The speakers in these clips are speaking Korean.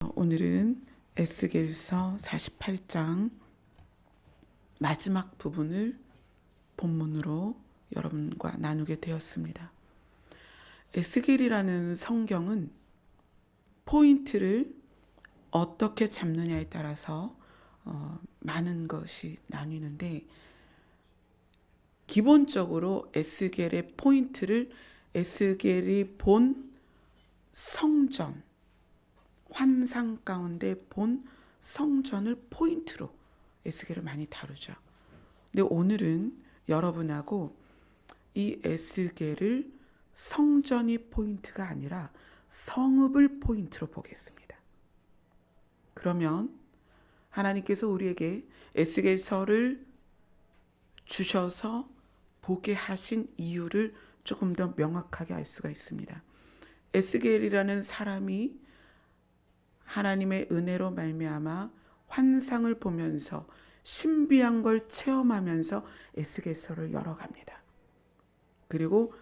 오늘은 에스겔서 48장 마지막 부분을 본문으로 여러분과 나누게 되었습니다. 에스겔이라는 성경은 포인트를 어떻게 잡느냐에 따라서 많은 것이 나뉘는데, 기본적으로 에스겔의 포인트를 에스겔이 본 성전, 환상 가운데 본 성전을 포인트로 에스겔을 많이 다루죠. 근데 오늘은 여러분하고 이 에스겔을 성전이 포인트가 아니라 성읍을 포인트로 보겠습니다. 그러면 하나님께서 우리에게 에스겔서를 주셔서 보게 하신 이유를 조금 더 명확하게 알 수가 있습니다. 에스겔이라는 사람이 하나님의 은혜로 말미암아 환상을 보면서 신비한 걸 체험하면서 에스겔서를 열어갑니다. 그리고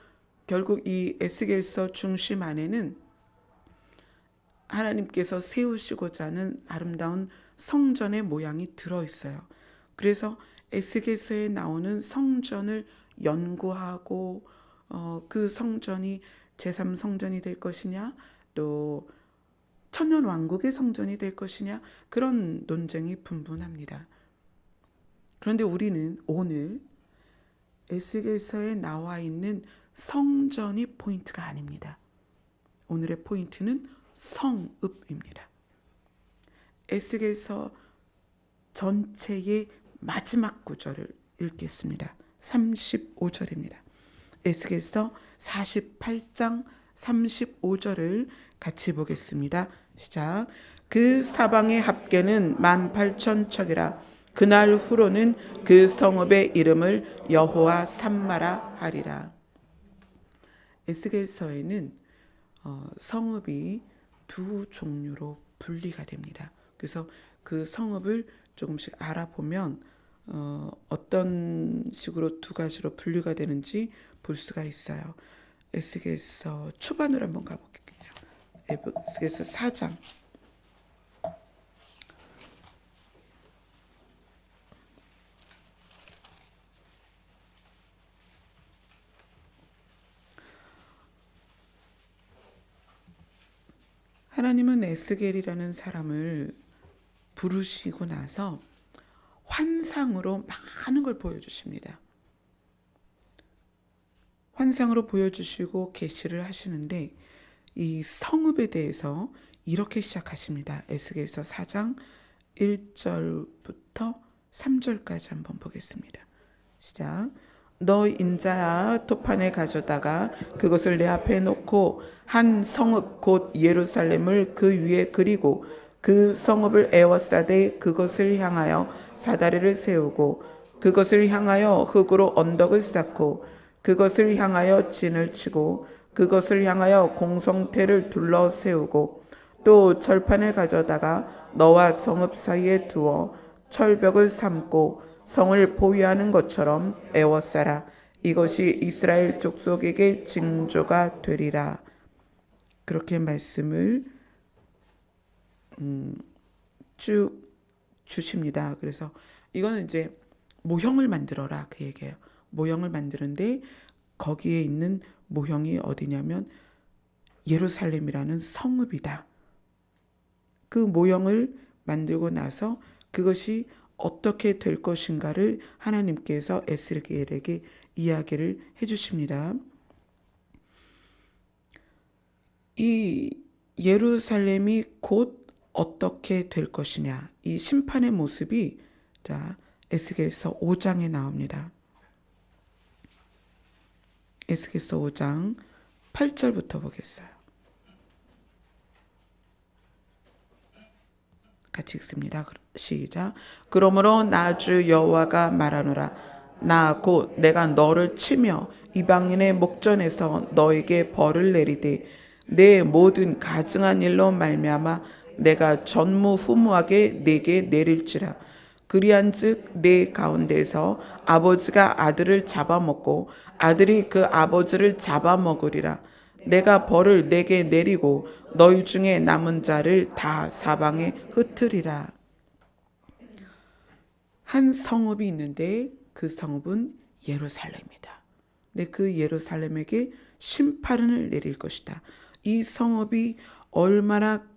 결국 이 에스겔서 중심 안에는 하나님께서 세우시고자 하는 아름다운 성전의 모양이 들어있어요. 그래서 에스겔서에 나오는 성전을 연구하고 그 성전이 제3성전이 될 것이냐, 또 천년왕국의 성전이 될 것이냐, 그런 논쟁이 분분합니다. 그런데 우리는 오늘 에스겔서에 나와 있는 성전이 포인트가 아닙니다. 오늘의 포인트는 성읍입니다. 에스겔서 전체의 마지막 구절을 읽겠습니다. 35절입니다. 에스겔서 48장 35절을 같이 보겠습니다. 시작. 그 사방의 합계는 18,000척이라. 그날 후로는 그 성읍의 이름을 여호와 삼마라 하리라. 에스겔서에는 성읍이 두 종류로 분리가 됩니다. 그래서 그 성읍을 조금씩 알아보면 어떤 식으로 두 가지로 분류가 되는지 볼 수가 있어요. 에스겔서 초반으로 한번 가볼게요. 에스겔서 4장. 하나님은 에스겔이라는 사람을 부르시고 나서 환상으로 많은 걸 보여주십니다. 환상으로 보여주시고 계시를 하시는데, 이 성읍에 대해서 이렇게 시작하십니다. 에스겔서 4장 1절부터 3절까지 한번 보겠습니다. 시작. 너 인자야, 토판을 가져다가 그것을 내 앞에 놓고 한 성읍 곧 예루살렘을 그 위에 그리고 그 성읍을 에워싸되 그것을 향하여 사다리를 세우고 그것을 향하여 흙으로 언덕을 쌓고 그것을 향하여 진을 치고 그것을 향하여 공성태를 둘러 세우고 또 철판을 가져다가 너와 성읍 사이에 두어 철벽을 삼고 성을 보위하는 것처럼 에워싸라. 이것이 이스라엘 족속에게 징조가 되리라. 그렇게 말씀을 쭉 주십니다. 그래서 이거는 이제 모형을 만들어라, 그 얘기예요. 모형을 만드는데 거기에 있는 모형이 어디냐면 예루살렘이라는 성읍이다. 그 모형을 만들고 나서 그것이 어떻게 될 것인가를 하나님께서 에스겔에게 이야기를 해주십니다. 이 예루살렘이 곧 어떻게 될 것이냐, 이 심판의 모습이 에스겔서 5장에 나옵니다. 에스겔서 5장 8절부터 보겠어요. 같이 읽습니다. 시작. 그러므로 나 주 여호와가 말하노라. 나 곧 내가 너를 치며 이방인의 목전에서 너에게 벌을 내리되 내 모든 가증한 일로 말미암아 내가 전무후무하게 내게 내릴지라. 그리한즉 내 가운데서 아버지가 아들을 잡아먹고 아들이 그 아버지를 잡아먹으리라. 내가 벌을 내게 내리고 너희 중에 남은 자를 다 사방에 흩으리라. 한 성읍이 있는데 그 성읍은 예루살렘이다. 근데 그 예루살렘에게 심판을 내릴 것이다. 이 성읍이 얼마나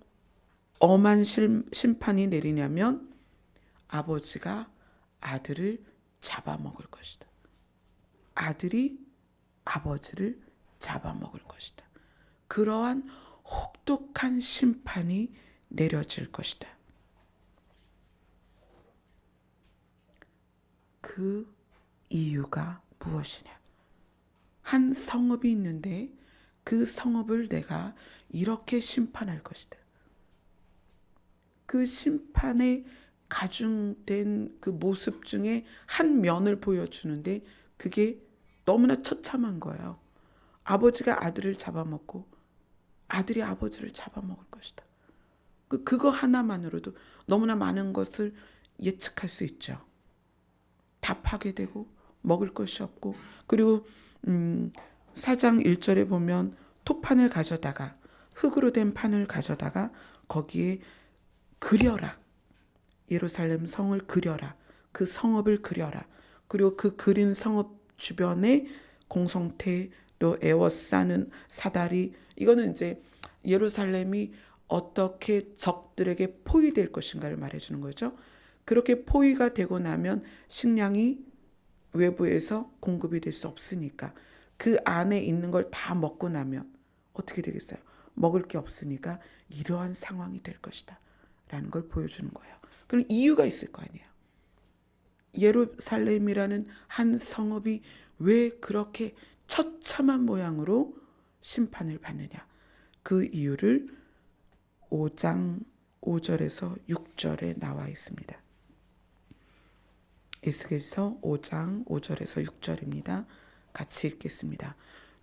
엄한 심판이 내리냐면 아버지가 아들을 잡아먹을 것이다. 아들이 아버지를 잡아먹을 것이다. 그러한 혹독한 심판이 내려질 것이다. 그 이유가 무엇이냐? 한 성읍이 있는데 그 성읍을 내가 이렇게 심판할 것이다. 그 심판에 가중된 그 모습 중에 한 면을 보여주는데 그게 너무나 처참한 거예요. 아버지가 아들을 잡아먹고 아들이 아버지를 잡아먹을 것이다. 그거 하나만으로도 너무나 많은 것을 예측할 수 있죠. 다 파괴되고 먹을 것이 없고, 그리고 4장 1절에 보면 토판을 가져다가, 흙으로 된 판을 가져다가 거기에 그려라. 예루살렘 성을 그려라. 그 성읍을 그려라. 그리고 그 그린 성읍 주변에 공성태, 또 에워싸는 사다리, 이거는 이제 예루살렘이 어떻게 적들에게 포위될 것인가를 말해주는 거죠. 그렇게 포위가 되고 나면 식량이 외부에서 공급이 될 수 없으니까 그 안에 있는 걸 다 먹고 나면 어떻게 되겠어요? 먹을 게 없으니까 이러한 상황이 될 것이다 라는 걸 보여주는 거예요. 그럼 이유가 있을 거 아니에요. 예루살렘이라는 한 성읍이 왜 그렇게 처참한 모양으로 심판을 받느냐, 그 이유를 5장 5절에서 6절에 나와 있습니다. 에스겔서 5장 5절에서 6절입니다. 같이 읽겠습니다.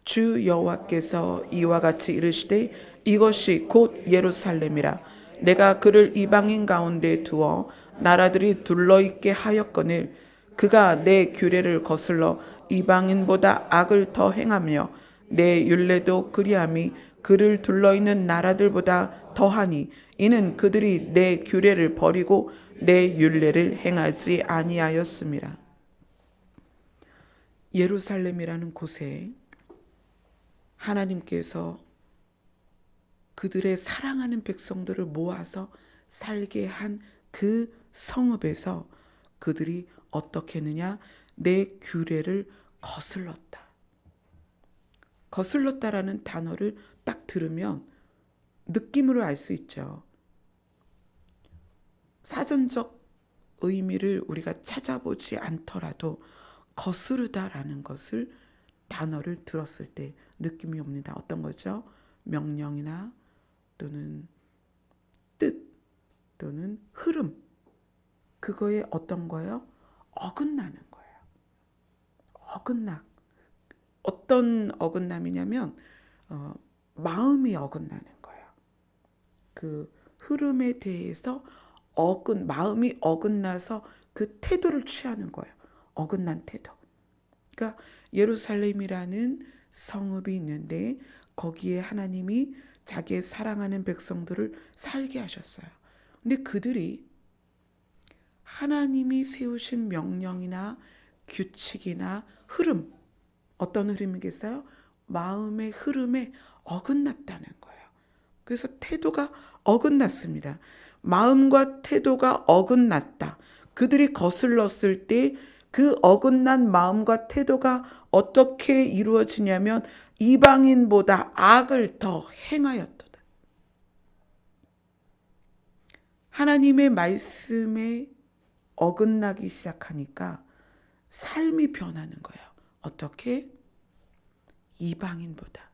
주 여호와께서 이와 같이 이르시되 이것이 곧 예루살렘이라. 내가 그를 이방인 가운데 두어 나라들이 둘러있게 하였거늘 그가 내 규례를 거슬러 이방인보다 악을 더 행하며 내 율례도 그리함이 그를 둘러있는 나라들보다 더하니 이는 그들이 내 규례를 버리고 내 율례를 행하지 아니하였습니다. 예루살렘이라는 곳에 하나님께서 그들의 사랑하는 백성들을 모아서 살게 한 그 성읍에서 그들이 어떻게 했느냐? 내 규례를 거슬렀다. 거슬렀다라는 단어를 딱 들으면 느낌으로 알 수 있죠. 사전적 의미를 우리가 찾아보지 않더라도 거스르다라는 것을 단어를 들었을 때 느낌이 옵니다. 어떤 거죠? 명령이나 또는 뜻 또는 흐름, 그거에 어떤 거예요? 어긋나는 거예요. 어긋나. 어떤 어긋남이냐면 마음이 어긋나는 거예요. 그 흐름에 대해서 마음이 어긋나서 그 태도를 취하는 거예요. 어긋난 태도. 그러니까 예루살렘이라는 성읍이 있는데 거기에 하나님이 자기의 사랑하는 백성들을 살게 하셨어요. 근데 그들이 하나님이 세우신 명령이나 규칙이나 흐름, 어떤 흐름이겠어요? 마음의 흐름에 어긋났다는 거예요. 그래서 태도가 어긋났습니다. 마음과 태도가 어긋났다. 그들이 거슬렀을 때 그 어긋난 마음과 태도가 어떻게 이루어지냐면 이방인보다 악을 더 행하였도다. 하나님의 말씀에 어긋나기 시작하니까 삶이 변하는 거예요. 어떻게? 이방인보다,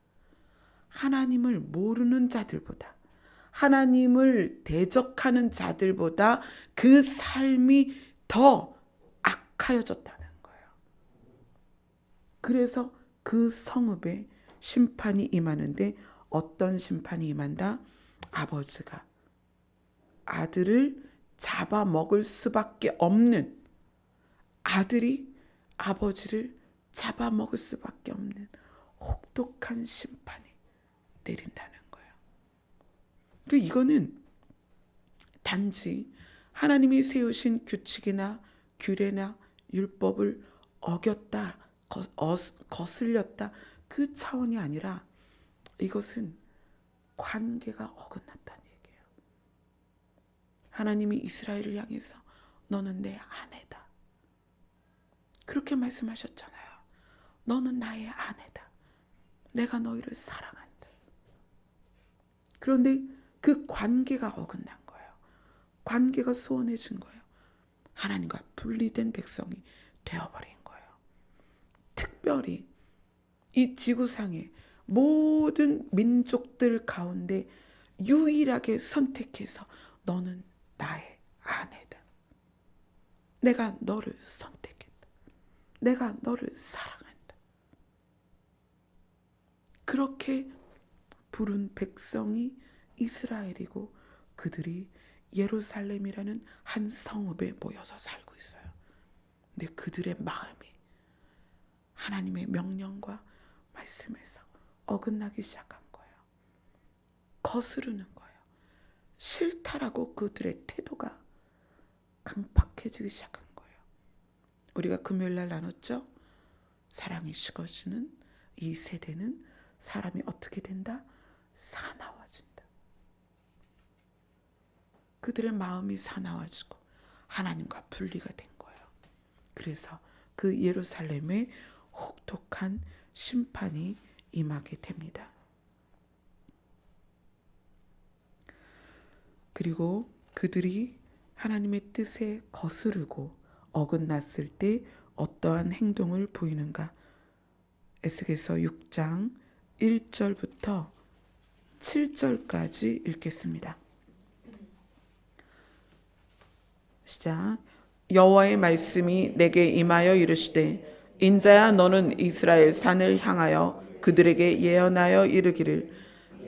하나님을 모르는 자들보다, 하나님을 대적하는 자들보다 그 삶이 더 악하여졌다는 거예요. 그래서 그 성읍에 심판이 임하는데 어떤 심판이 임한다? 아버지가 아들을 잡아먹을 수밖에 없는, 아들이 아버지를 잡아먹을 수밖에 없는 혹독한 심판이 때린다는 거예요. 이거는 단지 하나님이 세우신 규칙이나 규례나 율법을 어겼다, 거슬렸다 그 차원이 아니라 이것은 관계가 어긋났다는 얘기예요. 하나님이 이스라엘을 향해서 너는 내 아내다. 그렇게 말씀하셨잖아요. 너는 나의 아내다. 내가 너희를 사랑한다. 그런데 그 관계가 어긋난 거예요. 관계가 소원해진 거예요. 하나님과 분리된 백성이 되어버린 거예요. 특별히 이 지구상의 모든 민족들 가운데 유일하게 선택해서 너는 나의 아내다. 내가 너를 선택했다. 내가 너를 사랑한다. 그렇게 부른 백성이 이스라엘이고 그들이 예루살렘이라는 한 성읍에 모여서 살고 있어요. 근데 그들의 마음이 하나님의 명령과 말씀에서 어긋나기 시작한 거예요. 거스르는 거예요. 싫다라고 그들의 태도가 강팍해지기 시작한 거예요. 우리가 금요일 날 나눴죠? 사랑이 식어지는 이 세대는 사람이 어떻게 된다? 사나워진다. 그들의 마음이 사나워지고 하나님과 분리가 된 거예요. 그래서 그 예루살렘에 혹독한 심판이 임하게 됩니다. 그리고 그들이 하나님의 뜻에 거스르고 어긋났을 때 어떠한 행동을 보이는가? 에스겔서 6장 1절부터 7절까지 읽겠습니다. 시작. 여호와의 말씀이 내게 임하여 이르시되 인자야 너는 이스라엘 산을 향하여 그들에게 예언하여 이르기를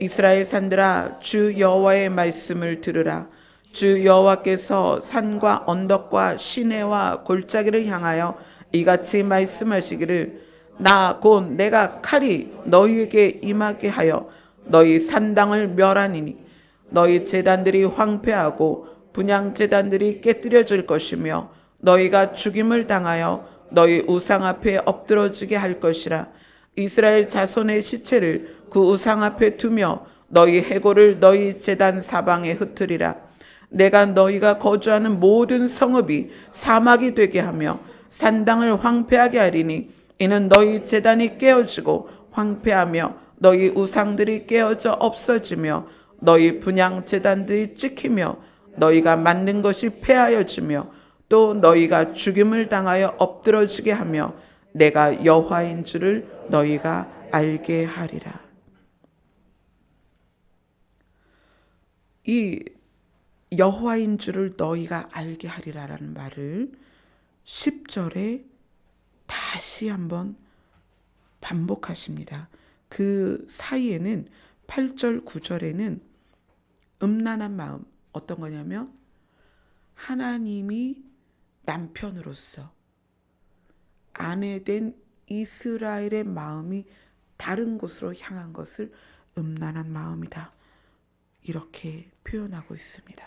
이스라엘 산들아 주 여호와의 말씀을 들으라. 주 여호와께서 산과 언덕과 시내와 골짜기를 향하여 이같이 말씀하시기를 나 곧 내가 칼이 너희에게 임하게 하여 너희 산당을 멸하니니 너희 제단들이 황폐하고 분향 제단들이 깨뜨려질 것이며 너희가 죽임을 당하여 너희 우상 앞에 엎드러지게 할 것이라. 이스라엘 자손의 시체를 그 우상 앞에 두며 너희 해골을 너희 제단 사방에 흩으리라. 내가 너희가 거주하는 모든 성읍이 사막이 되게 하며 산당을 황폐하게 하리니 이는 너희 제단이 깨어지고 황폐하며 너희 우상들이 깨어져 없어지며 너희 분향 제단들이 찍히며 너희가 만든 것이 폐하여지며 또 너희가 죽임을 당하여 엎드러지게 하며 내가 여호와인 줄을 너희가 알게 하리라. 이 여호와인 줄을 너희가 알게 하리라라는 말을 10절에 다시 한번 반복하십니다. 그 사이에는 8절, 9절에는 음란한 마음, 어떤 거냐면 하나님이 남편으로서 아내된 이스라엘의 마음이 다른 곳으로 향한 것을 음란한 마음이다. 이렇게 표현하고 있습니다.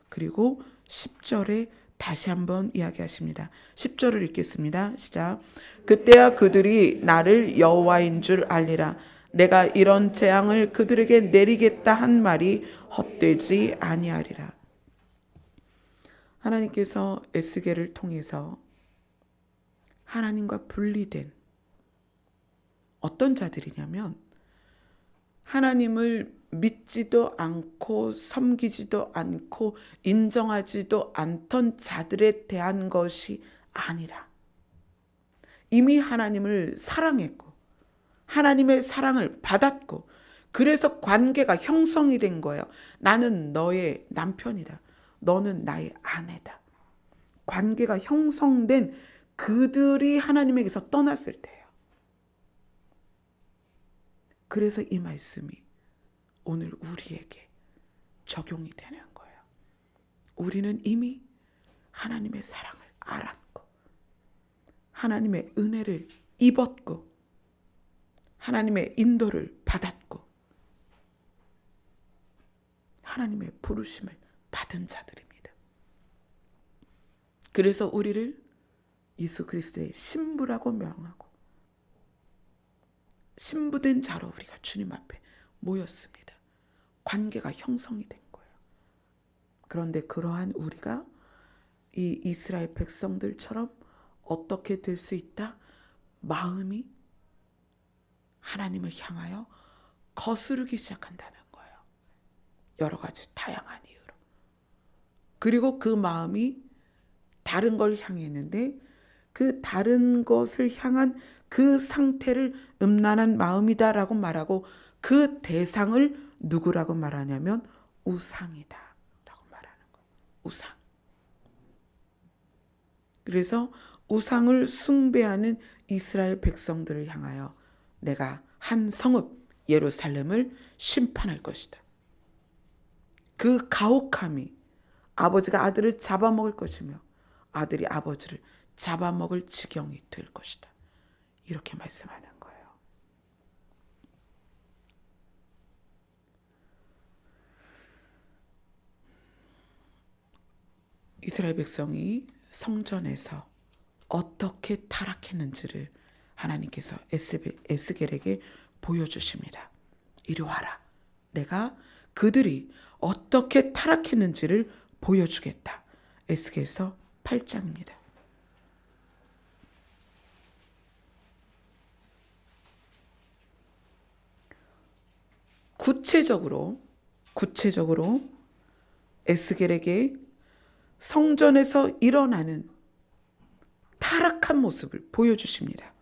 그리고 10절에 다시 한번 이야기하십니다. 10절을 읽겠습니다. 시작. 그때야 그들이 나를 여호와인 줄 알리라. 내가 이런 재앙을 그들에게 내리겠다 한 말이 헛되지 아니하리라. 하나님께서 에스겔을 통해서 하나님과 분리된 어떤 자들이냐면 하나님을 믿지도 않고 섬기지도 않고 인정하지도 않던 자들에 대한 것이 아니라 이미 하나님을 사랑했고 하나님의 사랑을 받았고 그래서 관계가 형성이 된 거예요. 나는 너의 남편이다. 너는 나의 아내다. 관계가 형성된 그들이 하나님에게서 떠났을 때예요. 그래서 이 말씀이 오늘 우리에게 적용이 되는 거예요. 우리는 이미 하나님의 사랑을 알았고 하나님의 은혜를 입었고 하나님의 인도를 받았고 하나님의 부르심을 받은 자들입니다. 그래서 우리를 예수 그리스도의 신부라고 명하고 신부된 자로 우리가 주님 앞에 모였습니다. 관계가 형성이 된 거예요. 그런데 그러한 우리가 이 이스라엘 백성들처럼 어떻게 될 수 있다? 마음이 하나님을 향하여 거스르기 시작한다는 거예요. 여러 가지 다양한 이유로. 그리고 그 마음이 다른 걸 향했는데 그 다른 것을 향한 그 상태를 음란한 마음이다라고 말하고 그 대상을 누구라고 말하냐면 우상이다 라고 말하는 거예요. 우상. 그래서 우상을 숭배하는 이스라엘 백성들을 향하여 내가 한 성읍 예루살렘을 심판할 것이다. 그 가혹함이 아버지가 아들을 잡아먹을 것이며 아들이 아버지를 잡아먹을 지경이 될 것이다. 이렇게 말씀하는 거예요. 이스라엘 백성이 성전에서 어떻게 타락했는지를 하나님께서 에스겔에게 보여주십니다. 이리 와라. 내가 그들이 어떻게 타락했는지를 보여주겠다. 에스겔서 8장입니다. 구체적으로 에스겔에게 성전에서 일어나는 타락한 모습을 보여주십니다.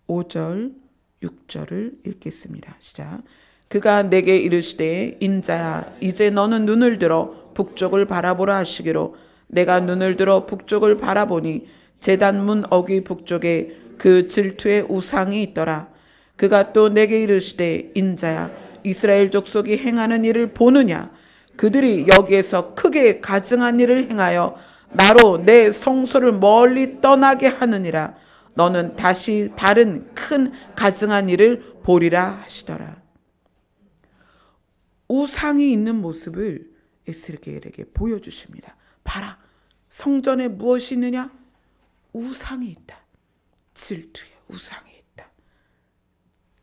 5절, 6절을 읽겠습니다. 시작. 그가 내게 이르시되 인자야 이제 너는 눈을 들어 북쪽을 바라보라 하시기로 내가 눈을 들어 북쪽을 바라보니 제단 문 어귀 북쪽에 그 질투의 우상이 있더라. 그가 또 내게 이르시되 인자야 이스라엘 족속이 행하는 일을 보느냐. 그들이 여기에서 크게 가증한 일을 행하여 나로 내 성소를 멀리 떠나게 하느니라. 너는 다시 다른 큰 가증한 일을 보리라 하시더라. 우상이 있는 모습을 에스겔에게 보여주십니다. 봐라, 성전에 무엇이 있느냐? 우상이 있다. 질투의 우상이 있다.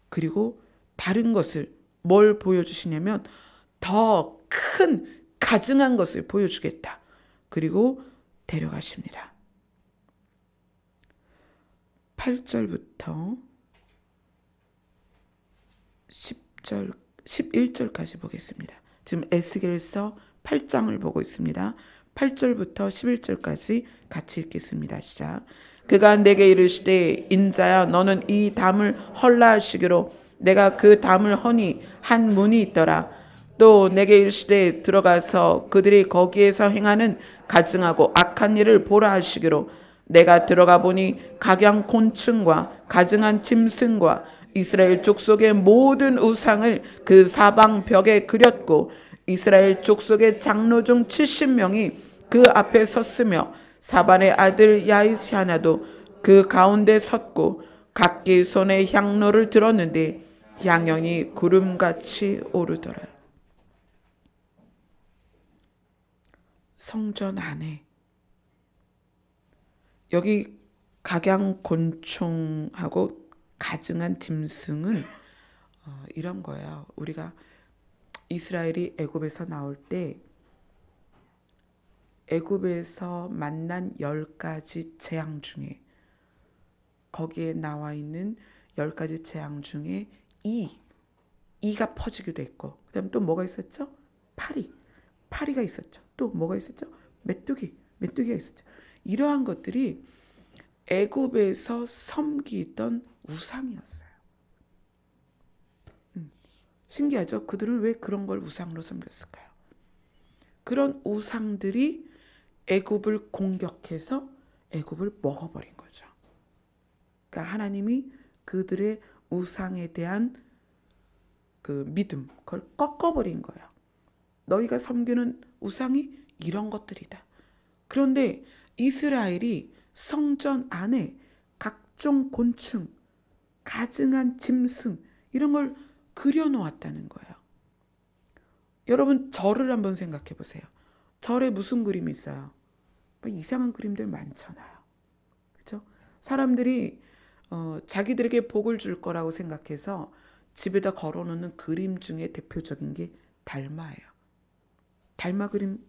그리고 다른 것을 뭘 보여주시냐면 더 큰 가증한 것을 보여주겠다. 그리고 데려가십니다. 8절부터 10절, 11절까지 보겠습니다. 지금 에스겔서 8장을 보고 있습니다. 8절부터 11절까지 같이 읽겠습니다. 시작. 그가 내게 이르시되 인자야 너는 이 담을 헐라 하시기로 내가 그 담을 허니 한 문이 있더라. 또 내게 이르시되 들어가서 그들이 거기에서 행하는 가증하고 악한 일을 보라 하시기로 내가 들어가 보니 각양 곤충과 가증한 짐승과 이스라엘 족속의 모든 우상을 그 사방 벽에 그렸고 이스라엘 족속의 장로 중 70명이 그 앞에 섰으며 사반의 아들 야이스야나도 그 가운데 섰고 각기 손에 향로를 들었는데 향연이 구름같이 오르더라. 성전 안에 여기 각양 곤충하고 가증한 짐승은 이런 거예요. 우리가 이스라엘이 애굽에서 나올 때 애굽에서 만난 10가지 재앙 중에 거기에 나와 있는 10가지 재앙 중에 이가 퍼지기도 했고 그다음 또 뭐가 있었죠? 파리가 있었죠. 또 뭐가 있었죠? 메뚜기가 있었죠. 이러한 것들이 애굽에서 섬기던 우상이었어요. 신기하죠? 그들은 왜 그런 걸 우상으로 섬겼을까요? 그런 우상들이 애굽을 공격해서 애굽을 먹어버린 거죠. 그러니까 하나님이 그들의 우상에 대한 그 믿음, 그걸 꺾어버린 거예요. 너희가 섬기는 우상이 이런 것들이다. 그런데 이스라엘이 성전 안에 각종 곤충, 가증한 짐승 이런 걸 그려놓았다는 거예요. 여러분 절을 한번 생각해 보세요. 절에 무슨 그림이 있어요? 막 이상한 그림들 많잖아요. 그렇죠? 사람들이 자기들에게 복을 줄 거라고 생각해서 집에다 걸어놓는 그림 중에 대표적인 게 달마예요. 달마 그림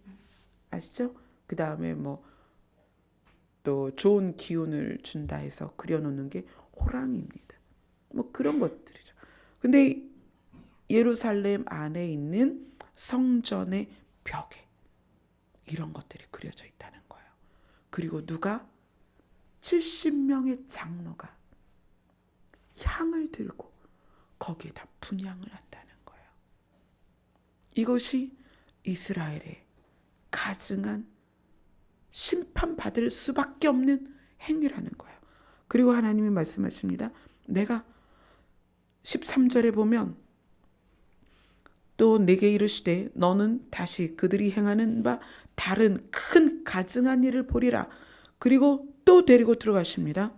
아시죠? 그 다음에 뭐 또 좋은 기운을 준다 해서 그려놓는 게 호랑이입니다. 뭐 그런 것들이죠. 근데 예루살렘 안에 있는 성전의 벽에 이런 것들이 그려져 있다는 거예요. 그리고 누가 70명의 장로가 향을 들고 거기에다 분향을 한다는 거예요. 이것이 이스라엘의 가증한 심판받을 수밖에 없는 행위라는 거예요. 그리고 하나님이 말씀하십니다. 내가 13절에 보면 또 내게 이르시되 너는 다시 그들이 행하는 바 다른 큰 가증한 일을 보리라. 그리고 또 데리고 들어가십니다.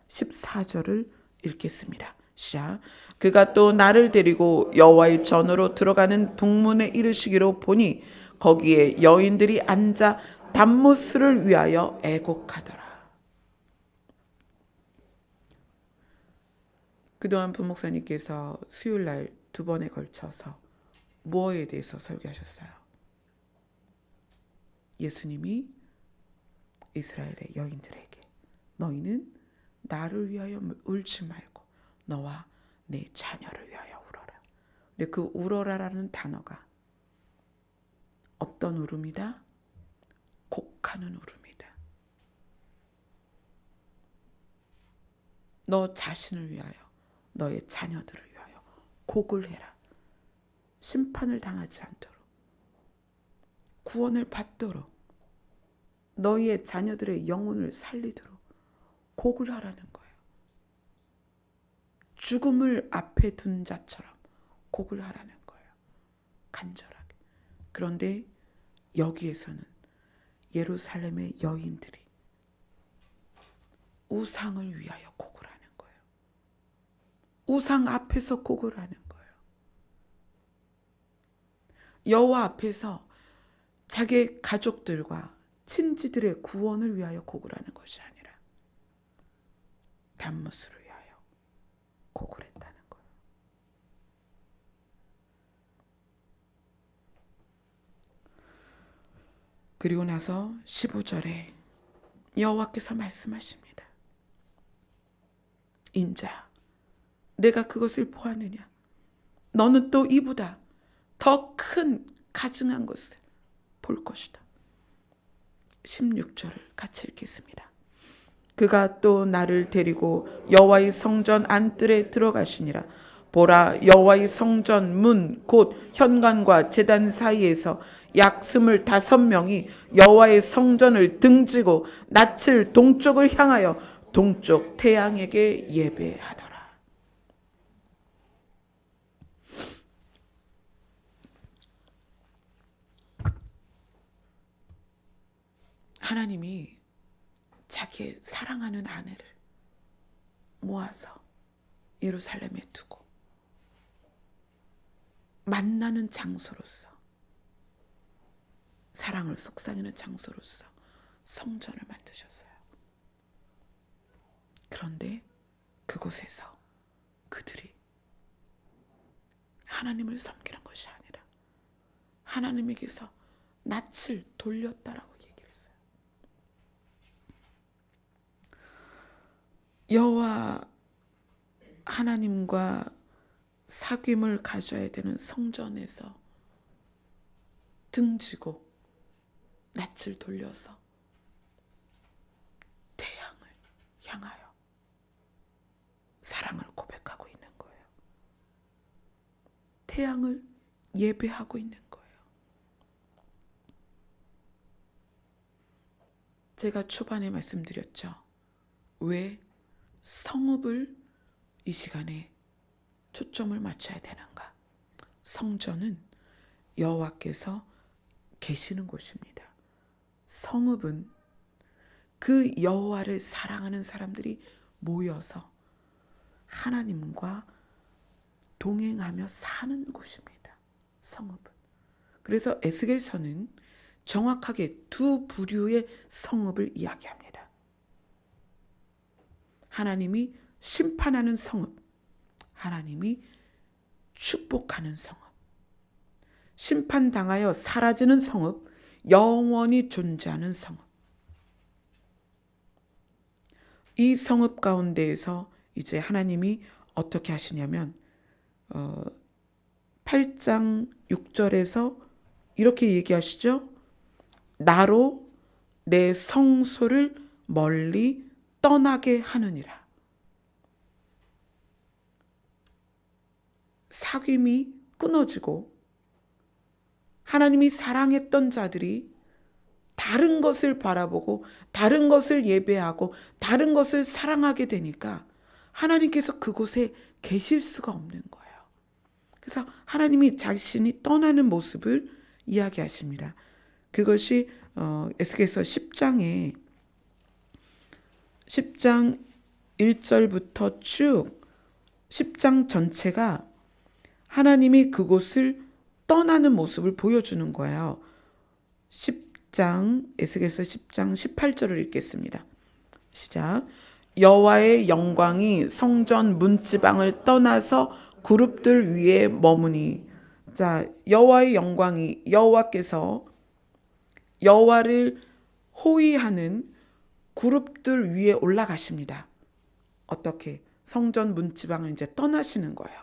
14절을 읽겠습니다. 시작. 그가 또 나를 데리고 여호와의 전으로 들어가는 북문에 이르시기로 보니 거기에 여인들이 앉아 단무스를 위하여 애곡하더라. 그동안 부목사님께서 수요일날 2번에 걸쳐서 무엇에 대해서 설교하셨어요? 예수님이 이스라엘의 여인들에게 너희는 나를 위하여 울지 말고 너와 내 자녀를 위하여 울어라. 근데 그 울어라라는 단어가 어떤 울음이다? 곡하는 울음이다. 너 자신을 위하여 너의 자녀들을 위하여 곡을 해라. 심판을 당하지 않도록 구원을 받도록 너희의 자녀들의 영혼을 살리도록 곡을 하라는 거예요. 죽음을 앞에 둔 자처럼 곡을 하라는 거예요. 간절하게. 그런데 여기에서는 예루살렘의 여인들이 우상을 위하여 곡을 하는 거예요. 우상 앞에서 곡을 하는 거예요. 여호와 앞에서 자기의 가족들과 친지들의 구원을 위하여 곡을 하는 것이 아니라 단무스를 위하여 곡을 했다는 거예요. 그리고 나서 15절에 여호와께서 말씀하십니다. 인자야, 내가 그것을 보았느냐? 너는 또 이보다 더 큰 가증한 것을 볼 것이다. 16절을 같이 읽겠습니다. 그가 또 나를 데리고 여호와의 성전 안뜰에 들어가시니라. 보라, 여호와의 성전 문 곧 현관과 제단 사이에서 약 25명이 여호와의 성전을 등지고 낯을 동쪽을 향하여 동쪽 태양에게 예배하더라. 하나님이 자기의 사랑하는 아내를 모아서 예루살렘에 두고 만나는 장소로서, 사랑을 속삭이는 장소로서 성전을 만드셨어요. 그런데 그곳에서 그들이 하나님을 섬기는 것이 아니라 하나님에게서 낯을 돌렸다라고 얘기를 했어요. 여호와 하나님과 사귐을 가져야 되는 성전에서 등지고 낯을 돌려서 태양을 향하여 사랑을 고백하고 있는 거예요. 태양을 예배하고 있는 거예요. 제가 초반에 말씀드렸죠. 왜 성읍을 이 시간에 초점을 맞춰야 되는가? 성전은 여호와께서 계시는 곳입니다. 성읍은 그 여호와를 사랑하는 사람들이 모여서 하나님과 동행하며 사는 곳입니다. 성읍은. 그래서 에스겔서는 정확하게 두 부류의 성읍을 이야기합니다. 하나님이 심판하는 성읍, 하나님이 축복하는 성읍. 심판당하여 사라지는 성읍, 영원히 존재하는 성읍. 이 성읍 가운데에서 이제 하나님이 어떻게 하시냐면 8장 6절에서 이렇게 얘기하시죠. 나로 내 성소를 멀리 떠나게 하느니라. 사귐이 끊어지고 하나님이 사랑했던 자들이 다른 것을 바라보고 다른 것을 예배하고 다른 것을 사랑하게 되니까 하나님께서 그곳에 계실 수가 없는 거예요. 그래서 하나님이 자신이 떠나는 모습을 이야기하십니다. 그것이 에스겔서 10장 1절부터 쭉 10장 전체가 하나님이 그곳을 떠나는 모습을 보여주는 거예요. 에스겔서 10장 18절을 읽겠습니다. 시작. 여호와의 영광이 성전 문지방을 떠나서 그룹들 위에 머무니. 자, 여호와의 영광이, 여호와께서 여호와를 호위하는 그룹들 위에 올라가십니다. 어떻게? 성전 문지방을 이제 떠나시는 거예요.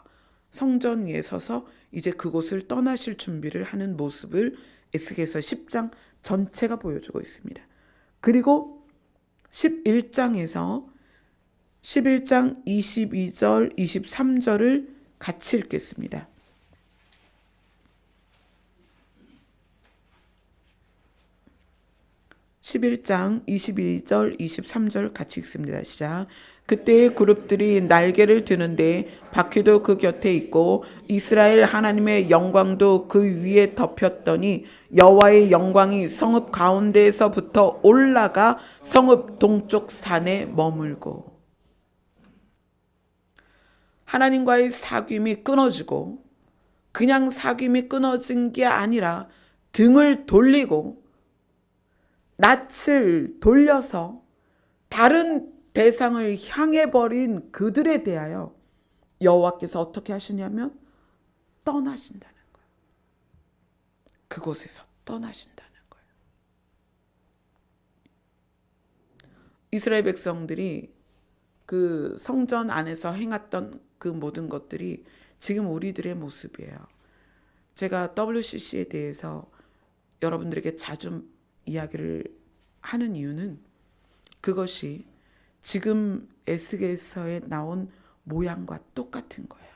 성전 위에 서서 이제 그곳을 떠나실 준비를 하는 모습을 에스겔서 10장 전체가 보여주고 있습니다. 그리고 11장 22절, 23절을 같이 읽겠습니다. 11장 22절, 23절 같이 읽습니다. 시작. 그때의 그룹들이 날개를 드는데 바퀴도 그 곁에 있고 이스라엘 하나님의 영광도 그 위에 덮였더니 여호와의 영광이 성읍 가운데에서부터 올라가 성읍 동쪽 산에 머물고. 하나님과의 사귐이 끊어지고 그냥 사귐이 끊어진 게 아니라 등을 돌리고 낯을 돌려서 다른 대상을 향해 버린 그들에 대하여 여호와께서 어떻게 하시냐면 떠나신다는 거예요. 그곳에서 떠나신다는 거예요. 이스라엘 백성들이 그 성전 안에서 행했던 그 모든 것들이 지금 우리들의 모습이에요. 제가 WCC에 대해서 여러분들에게 자주 이야기를 하는 이유는 그것이 지금 에스겔서에 나온 모양과 똑같은 거예요.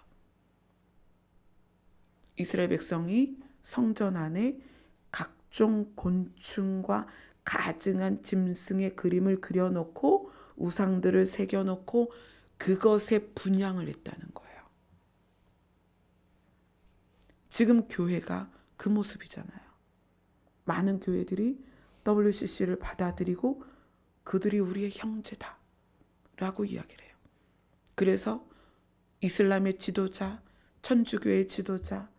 이스라엘 백성이 성전 안에 각종 곤충과 가증한 짐승의 그림을 그려놓고 우상들을 새겨놓고 그것에 분향을 했다는 거예요. 지금 교회가 그 모습이잖아요. 많은 교회들이 WCC를 받아들이고 그들이 우리의 형제다 라고 이야기를 해요. 그래서 이슬람의 지도자, 천주교의 지도자,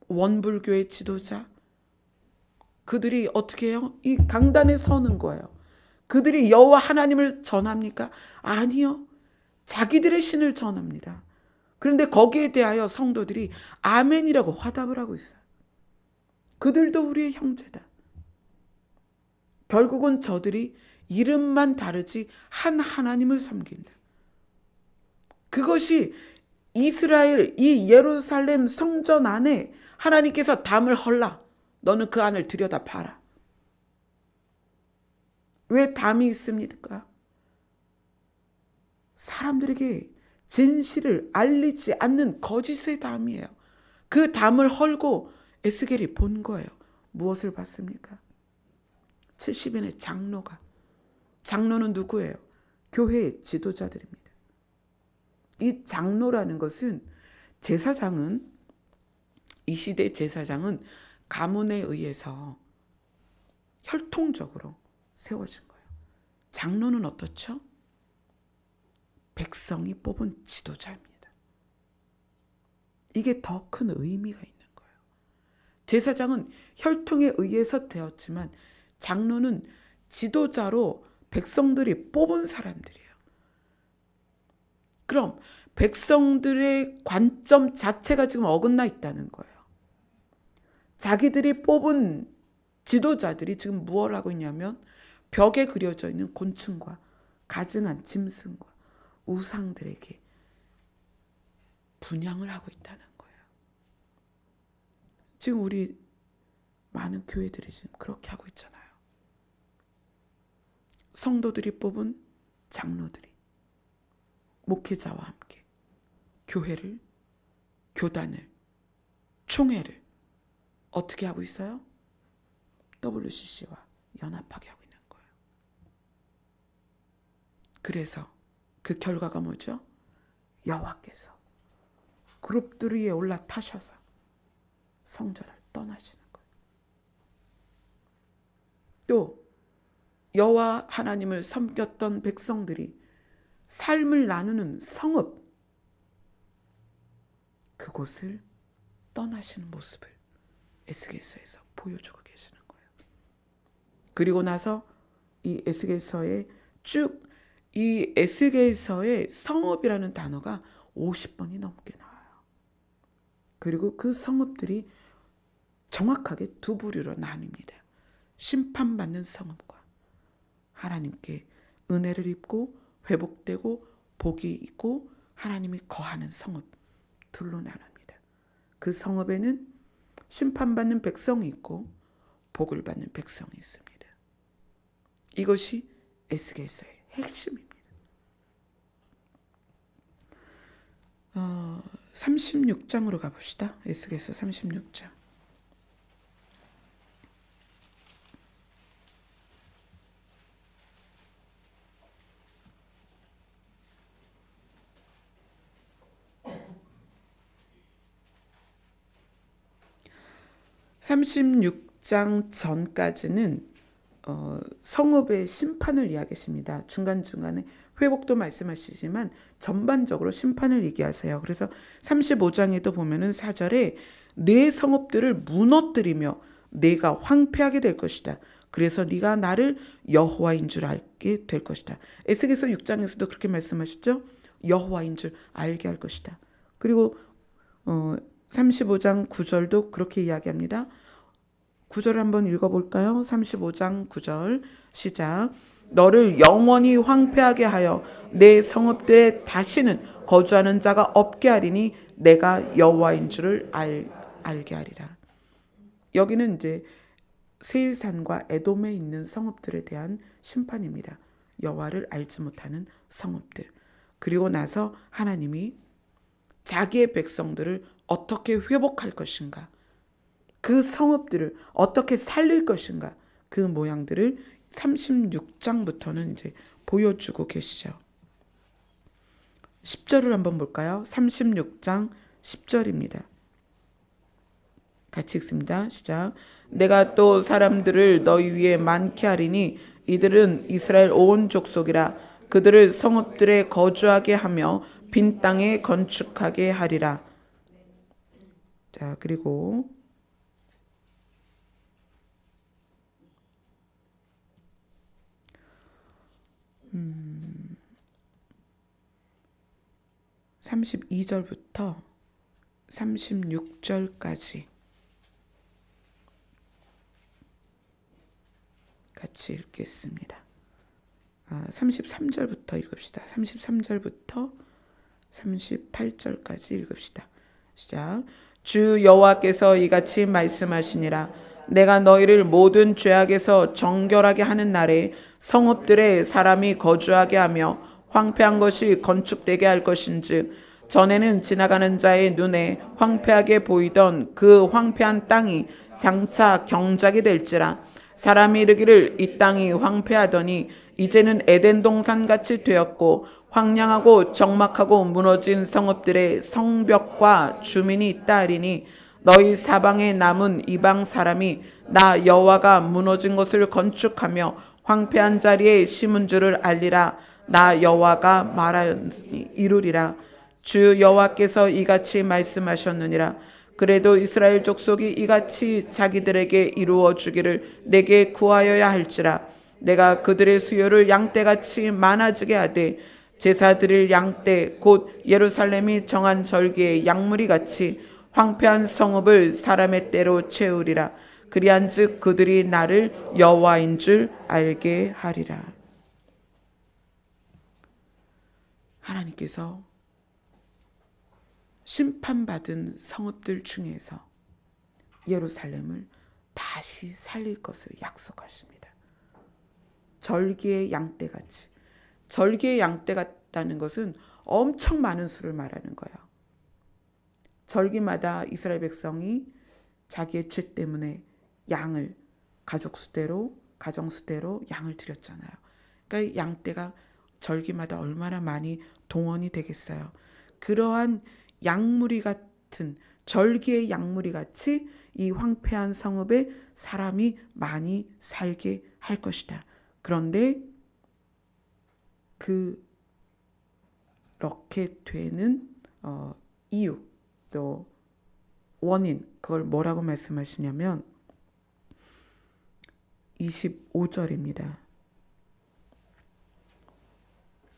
원불교의 지도자, 그들이 어떻게 해요? 이 강단에 서는 거예요. 그들이 여호와 하나님을 전합니까? 아니요. 자기들의 신을 전합니다. 그런데 거기에 대하여 성도들이 아멘이라고 화답을 하고 있어요. 그들도 우리의 형제다. 결국은 저들이 이름만 다르지 한 하나님을 섬긴다. 그것이 이스라엘 이 예루살렘 성전 안에 하나님께서 담을 헐라. 너는 그 안을 들여다 봐라. 왜 담이 있습니까? 사람들에게 진실을 알리지 않는 거짓의 담이에요. 그 담을 헐고 에스겔이 본 거예요. 무엇을 봤습니까? 70인의 장로가. 장로는 누구예요? 교회의 지도자들입니다. 이 장로라는 것은 제사장은 이 시대 제사장은 가문에 의해서 혈통적으로 세워진 거예요. 장로는 어떻죠? 백성이 뽑은 지도자입니다. 이게 더 큰 의미가 있는 거예요. 제사장은 혈통에 의해서 되었지만 장로는 지도자로 백성들이 뽑은 사람들이에요. 그럼 백성들의 관점 자체가 지금 어긋나 있다는 거예요. 자기들이 뽑은 지도자들이 지금 무엇을 하고 있냐면 벽에 그려져 있는 곤충과 가증한 짐승과 우상들에게 분향을 하고 있다는 거예요. 지금 우리 많은 교회들이 지금 그렇게 하고 있잖아요. 성도들이 뽑은 장로들이 목회자와 함께 교회를, 교단을, 총회를 어떻게 하고 있어요? WCC와 연합하게 하고 있는 거예요. 그래서 그 결과가 뭐죠? 여호와께서 그룹들 위에 올라타셔서 성전을 떠나시는 거예요. 또 여호와 하나님을 섬겼던 백성들이 삶을 나누는 성읍, 그곳을 떠나시는 모습을 에스겔서에서 보여주고 계시는 거예요. 그리고 나서 이 에스겔서에 쭉 이 에스겔서의 성읍이라는 단어가 50번이 넘게 나와요. 그리고 그 성읍들이 정확하게 두 부류로 나뉩니다. 심판받는 성읍과 하나님께 은혜를 입고 회복되고 복이 있고 하나님이 거하는 성읍, 둘로 나눕니다. 그 성읍에는 심판받는 백성이 있고 복을 받는 백성이 있습니다. 이것이 에스겔서의 핵심입니다. 36장으로 가봅시다. 에스겔서 36장. (36장) 전까지는 성읍의 심판을 이야기하십니다. 중간중간에 회복도 말씀하시지만 전반적으로 심판을 얘기하세요. 그래서 35장에도 보면은 4절에 내 성읍들을 무너뜨리며 내가 황폐하게 될 것이다. 그래서 네가 나를 여호와인 줄 알게 될 것이다. 에스겔서 6장에서도 그렇게 말씀하셨죠. 여호와인 줄 알게 할 것이다. 그리고 35장 9절도 그렇게 이야기합니다. 9절 한번 읽어볼까요? 35장 9절 시작. 너를 영원히 황폐하게 하여 내 성읍들에 다시는 거주하는 자가 없게 하리니 내가 여호와인 줄을 알게 하리라. 여기는 이제 세일산과 에돔에 있는 성읍들에 대한 심판입니다. 여호와를 알지 못하는 성읍들. 그리고 나서 하나님이 자기의 백성들을 어떻게 회복할 것인가, 그 성읍들을 어떻게 살릴 것인가, 그 모양들을 36장부터는 이제 보여주고 계시죠. 10절을 한번 볼까요? 36장 10절입니다. 같이 읽습니다. 시작. 내가 또 사람들을 너희 위에 많게 하리니 이들은 이스라엘 온 족속이라. 그들을 성읍들에 거주하게 하며 빈 땅에 건축하게 하리라. 자, 그리고 32절부터 36절까지 같이 읽겠습니다. 33절부터 읽읍시다. 33절부터 38절까지 읽읍시다. 시작. 주 여호와께서 이같이 말씀하시니라. 내가 너희를 모든 죄악에서 정결하게 하는 날에 성읍들에 사람이 거주하게 하며 황폐한 것이 건축되게 할 것인즉 전에는 지나가는 자의 눈에 황폐하게 보이던 그 황폐한 땅이 장차 경작이 될지라. 사람이 이르기를 이 땅이 황폐하더니 이제는 에덴 동산같이 되었고 황량하고 적막하고 무너진 성읍들의 성벽과 주민이 있다 하리니 너희 사방에 남은 이방 사람이 나 여호와가 무너진 것을 건축하며 황폐한 자리에 심은 줄을 알리라. 나 여호와가 말하였으니 이루리라. 주 여호와께서 이같이 말씀하셨느니라. 그래도 이스라엘 족속이 이같이 자기들에게 이루어 주기를 내게 구하여야 할지라. 내가 그들의 수요를 양떼같이 많아지게 하되 제사 드릴 양떼 곧 예루살렘이 정한 절기의 양무리 같이 황폐한 성읍을 사람의 때로 채우리라. 그리한즉 그들이 나를 여호와인 줄 알게 하리라. 하나님께서 심판받은 성읍들 중에서 예루살렘을 다시 살릴 것을 약속하십니다. 절기의 양떼같이. 절기의 양떼 같다는 것은 엄청 많은 수를 말하는 거예요. 절기마다 이스라엘 백성이 자기의 죄 때문에 양을 가족 수대로 가정 수대로 양을 드렸잖아요. 그러니까 양떼가 절기마다 얼마나 많이 동원이 되겠어요. 그러한 양무리 같은 절기의 양무리 같이 이 황폐한 성읍에 사람이 많이 살게 할 것이다. 그런데 그렇게 되는 이유 또 원인 그걸 뭐라고 말씀하시냐면 25절입니다.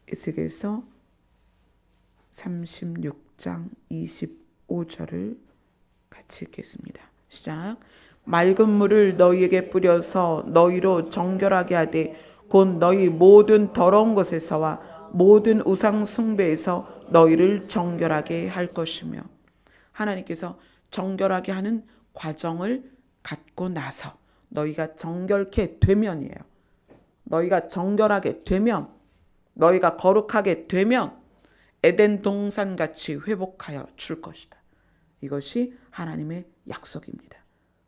에스겔서 36장 25절을 같이 읽겠습니다. 시작. 맑은 물을 너희에게 뿌려서 너희로 정결하게 하되 곧 너희 모든 더러운 것에서와 모든 우상 숭배에서 너희를 정결하게 할 것이며. 하나님께서 정결하게 하는 과정을 갖고 나서 너희가 정결케 되면이에요. 너희가 정결하게 되면, 너희가 거룩하게 되면 에덴 동산같이 회복하여 줄 것이다. 이것이 하나님의 약속입니다.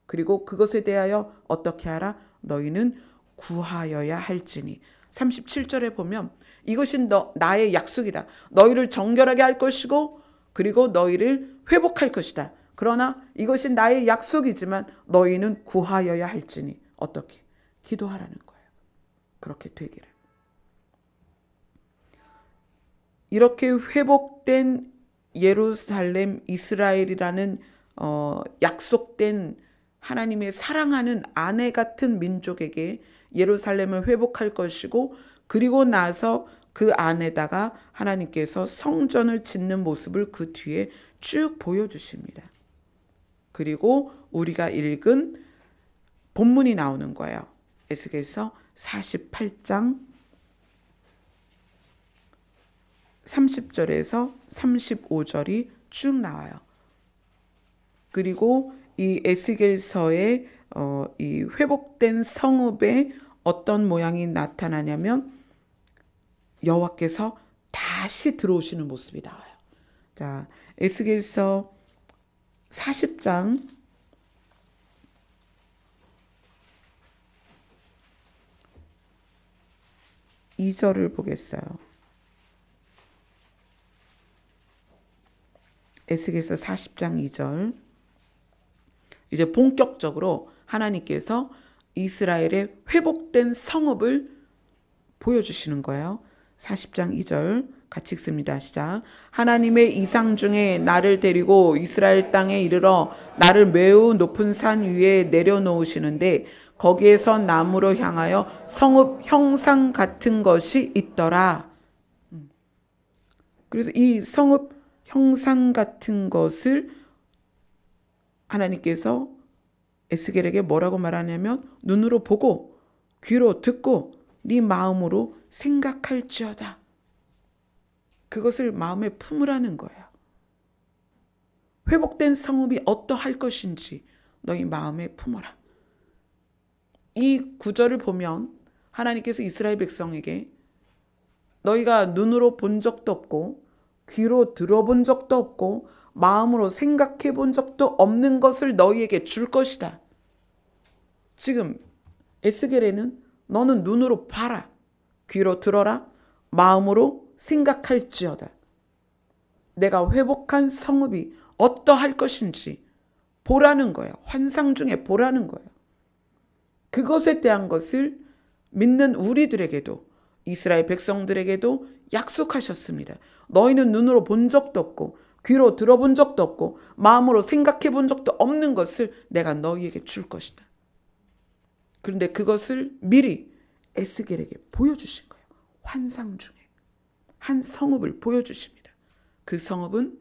그리고 그것에 대하여 어떻게 하라? 너희는 구하여야 할지니. 37절에 보면 이것이 나의 약속이다. 너희를 정결하게 할 것이고 그리고 너희를 회복할 것이다. 그러나 이것이 나의 약속이지만 너희는 구하여야 할지니. 어떻게? 기도하라는 거예요. 그렇게 되기를. 이렇게 회복된 예루살렘 이스라엘이라는 약속된 하나님의 사랑하는 아내 같은 민족에게 예루살렘을 회복할 것이고 그리고 나서 그 안에다가 하나님께서 성전을 짓는 모습을 그 뒤에 쭉 보여주십니다. 그리고 우리가 읽은 본문이 나오는 거예요. 에스겔서 48장 30절에서 35절이 쭉 나와요. 그리고 이 에스겔서의 이 회복된 성읍에 어떤 모양이 나타나냐면 여호와께서 다시 들어오시는 모습이 나와요. 자, 에스겔서 40장 2절을 보겠어요. 에스겔서 40장 2절. 이제 본격적으로 하나님께서 이스라엘의 회복된 성읍을 보여주시는 거예요. 40장 2절 같이 읽습니다. 시작. 하나님의 이상 중에 나를 데리고 이스라엘 땅에 이르러 나를 매우 높은 산 위에 내려놓으시는데 거기에서 나무로 향하여 성읍 형상 같은 것이 있더라. 그래서 이 성읍 형상 같은 것을 하나님께서 에스겔에게 뭐라고 말하냐면 눈으로 보고 귀로 듣고 네 마음으로 생각할지어다. 그것을 마음에 품으라는 거예요. 회복된 성읍이 어떠할 것인지 너희 마음에 품어라. 이 구절을 보면 하나님께서 이스라엘 백성에게 너희가 눈으로 본 적도 없고 귀로 들어본 적도 없고 마음으로 생각해 본 적도 없는 것을 너희에게 줄 것이다. 지금 에스겔에는 너는 눈으로 봐라, 귀로 들어라, 마음으로 생각할지어다. 내가 회복한 성읍이 어떠할 것인지 보라는 거예요. 환상 중에 보라는 거예요. 그것에 대한 것을 믿는 우리들에게도 이스라엘 백성들에게도 약속하셨습니다. 너희는 눈으로 본 적도 없고 귀로 들어본 적도 없고 마음으로 생각해 본 적도 없는 것을 내가 너희에게 줄 것이다. 그런데 그것을 미리 에스겔에게 보여주신 거예요. 환상 중에 한 성읍을 보여주십니다. 그 성읍은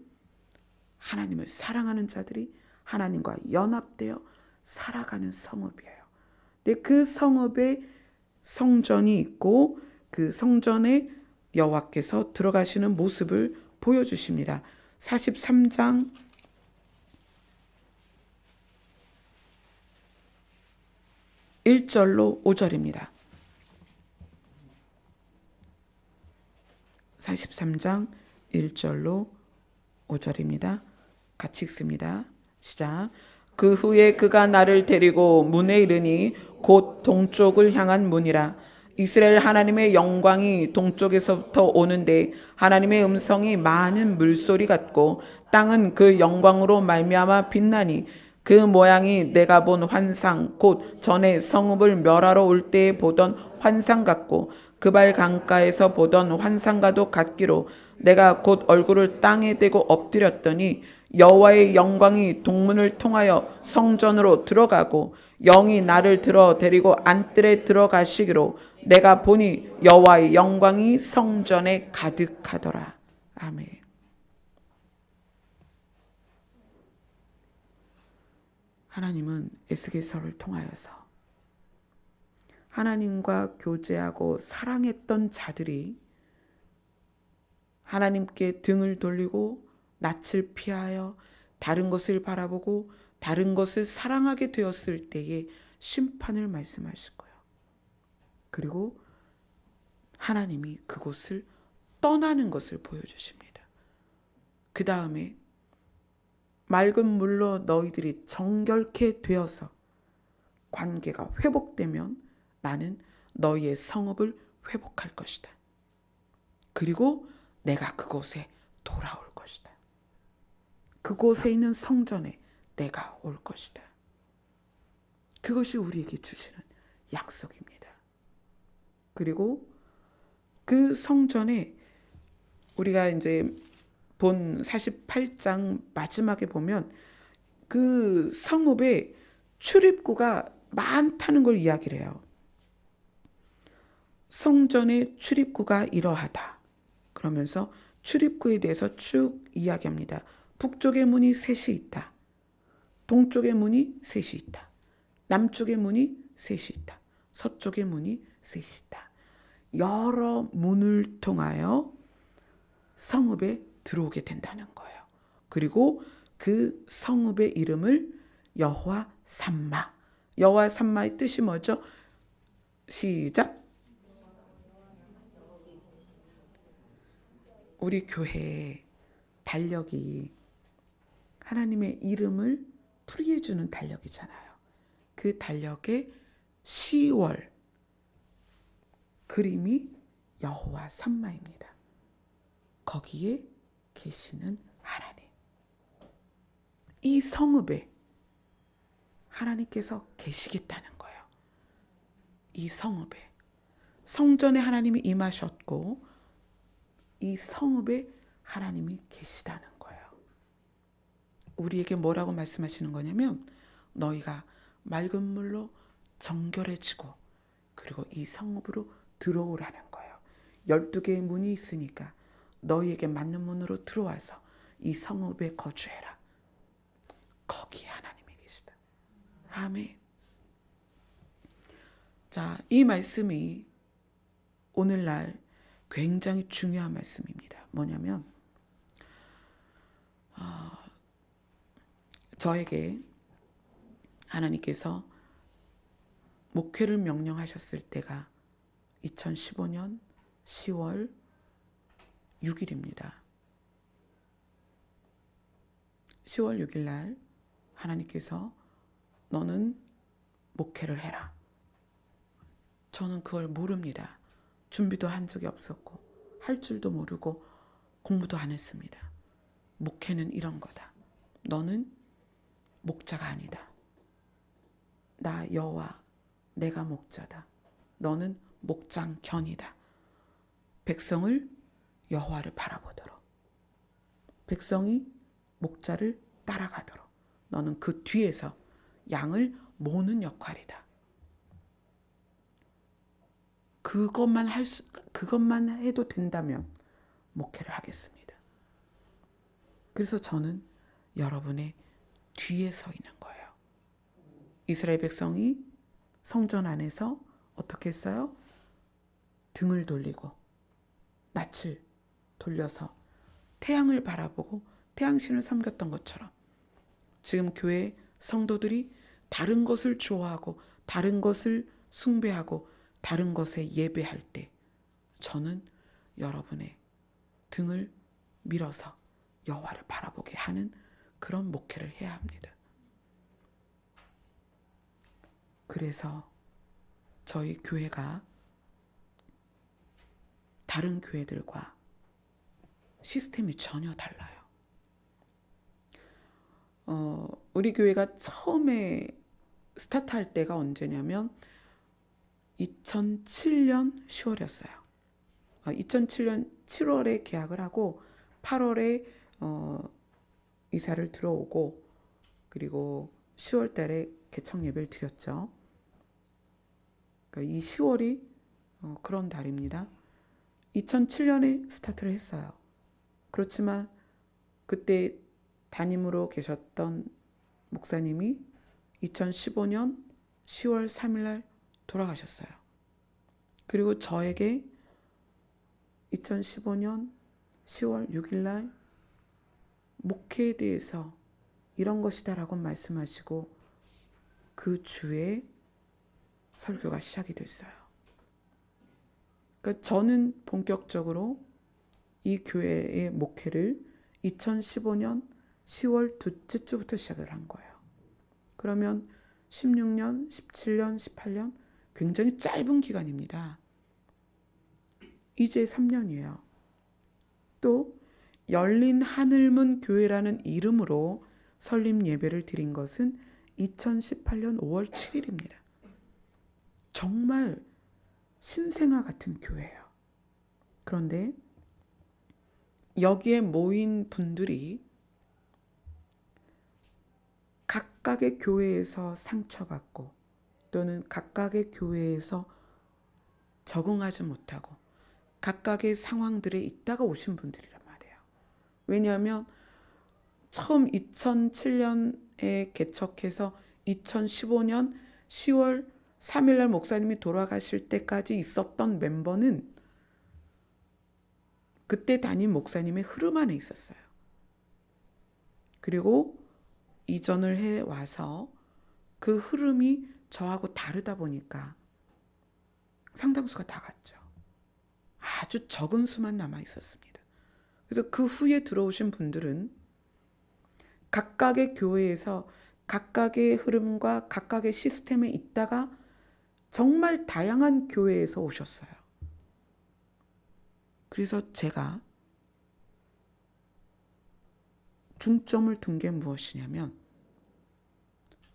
하나님을 사랑하는 자들이 하나님과 연합되어 살아가는 성읍이에요. 근데 그 성읍에 성전이 있고 그 성전에 여호와께서 들어가시는 모습을 보여주십니다. 43장 1절로 5절입니다. 43장 1절로 5절입니다. 같이 읽습니다. 시작. 그 후에 그가 나를 데리고 문에 이르니 곧 동쪽을 향한 문이라. 이스라엘 하나님의 영광이 동쪽에서부터 오는데 하나님의 음성이 많은 물소리 같고 땅은 그 영광으로 말미암아 빛나니 그 모양이 내가 본 환상 곧 전에 성읍을 멸하러 올 때에 보던 환상 같고 그발 강가에서 보던 환상과도 같기로 내가 곧 얼굴을 땅에 대고 엎드렸더니 여호와의 영광이 동문을 통하여 성전으로 들어가고 영이 나를 들어 데리고 안뜰에 들어가시기로 내가 보니 여호와의 영광이 성전에 가득하더라. 아멘. 하나님은 에스겔서를 통하여서 하나님과 교제하고 사랑했던 자들이 하나님께 등을 돌리고 낯을 피하여 다른 것을 바라보고 다른 것을 사랑하게 되었을 때에 심판을 말씀하실 거예요. 그리고 하나님이 그곳을 떠나는 것을 보여주십니다. 그 다음에 맑은 물로 너희들이 정결케 되어서 관계가 회복되면 나는 너희의 성읍을 회복할 것이다. 그리고 내가 그곳에 돌아올 것이다. 그곳에 있는 성전에 내가 올 것이다. 그것이 우리에게 주시는 약속입니다. 그리고 그 성전에 우리가 이제 본 48장 마지막에 보면 그 성읍에 출입구가 많다는 걸 이야기를 해요. 성전의 출입구가 이러하다. 그러면서 출입구에 대해서 쭉 이야기합니다. 북쪽의 문이 셋이 있다. 동쪽의 문이 셋이 있다. 남쪽의 문이 셋이 있다. 서쪽의 문이 셋이 있다. 여러 문을 통하여 성읍에 들어오게 된다는 거예요. 그리고 그 성읍의 이름을 여호와 삼마. 여호와 삼마의 뜻이 뭐죠? 시작. 우리 교회의 달력이 하나님의 이름을 풀이해 주는 달력이잖아요. 그 달력의 10월 그림이 여호와 삼마입니다. 거기에 계시는 하나님. 이 성읍에 하나님께서 계시겠다는 거예요. 이 성읍에. 성전에 하나님이 임하셨고 이 성읍에 하나님이 계시다는 거예요. 우리에게 뭐라고 말씀하시는 거냐면 너희가 맑은 물로 정결해지고 그리고 이 성읍으로 들어오라는 거예요. 12개의 문이 있으니까 너희에게 맞는 문으로 들어와서 이 성읍에 거주해라. 거기에 하나님이 계시다. 아멘. 자, 이 말씀이 오늘날 굉장히 중요한 말씀입니다. 뭐냐면 저에게 하나님께서 목회를 명령하셨을 때가 2015년 10월 6일입니다. 10월 6일 날 하나님께서 너는 목회를 해라. 저는 그걸 모릅니다. 준비도 한 적이 없었고 할 줄도 모르고 공부도 안 했습니다. 목회는 이런 거다. 너는 목자가 아니다. 나 여호와 내가 목자다. 너는 목장견이다. 백성을 여호와를 바라보도록. 백성이 목자를 따라가도록 너는 그 뒤에서 양을 모는 역할이다. 그것만 해도 된다면 목회를 하겠습니다. 그래서 저는 여러분의 뒤에 서 있는 거예요. 이스라엘 백성이 성전 안에서 어떻게 했어요? 등을 돌리고 낯을 돌려서 태양을 바라보고 태양신을 섬겼던 것처럼 지금 교회 성도들이 다른 것을 좋아하고 다른 것을 숭배하고 다른 것에 예배할 때 저는 여러분의 등을 밀어서 여호와를 바라보게 하는 그런 목회를 해야 합니다. 그래서 저희 교회가 다른 교회들과 시스템이 전혀 달라요. 우리 교회가 처음에 스타트할 때가 언제냐면 2007년 10월이었어요. 2007년 7월에 계약을 하고 8월에 이사를 들어오고 그리고 10월 달에 개청 예배를 드렸죠. 그러니까 이 10월이 그런 달입니다. 2007년에 스타트를 했어요. 그렇지만 그때 담임으로 계셨던 목사님이 2015년 10월 3일 날 돌아가셨어요. 그리고 저에게 2015년 10월 6일 날 목회에 대해서 이런 것이다라고 말씀하시고 그 주에 설교가 시작이 됐어요. 그러니까 저는 본격적으로 이 교회의 목회를 2015년 10월 둘째 주부터 시작을 한 거예요. 그러면 16년, 17년, 18년 굉장히 짧은 기간입니다. 이제 3년이에요. 또 열린 하늘문 교회라는 이름으로 설립 예배를 드린 것은 2018년 5월 7일입니다. 정말 신생아 같은 교회예요. 그런데 여기에 모인 분들이 각각의 교회에서 상처받고 또는 각각의 교회에서 적응하지 못하고 각각의 상황들에 있다가 오신 분들이란 말이에요. 왜냐하면 처음 2007년에 개척해서 2015년 10월 3일 날 목사님이 돌아가실 때까지 있었던 멤버는 그때 담임 목사님의 흐름 안에 있었어요. 그리고 이전을 해와서 그 흐름이 저하고 다르다 보니까 상당수가 나갔죠. 아주 적은 수만 남아 있었습니다. 그래서 그 후에 들어오신 분들은 각각의 교회에서 각각의 흐름과 각각의 시스템에 있다가 정말 다양한 교회에서 오셨어요. 그래서 제가 중점을 둔 게 무엇이냐면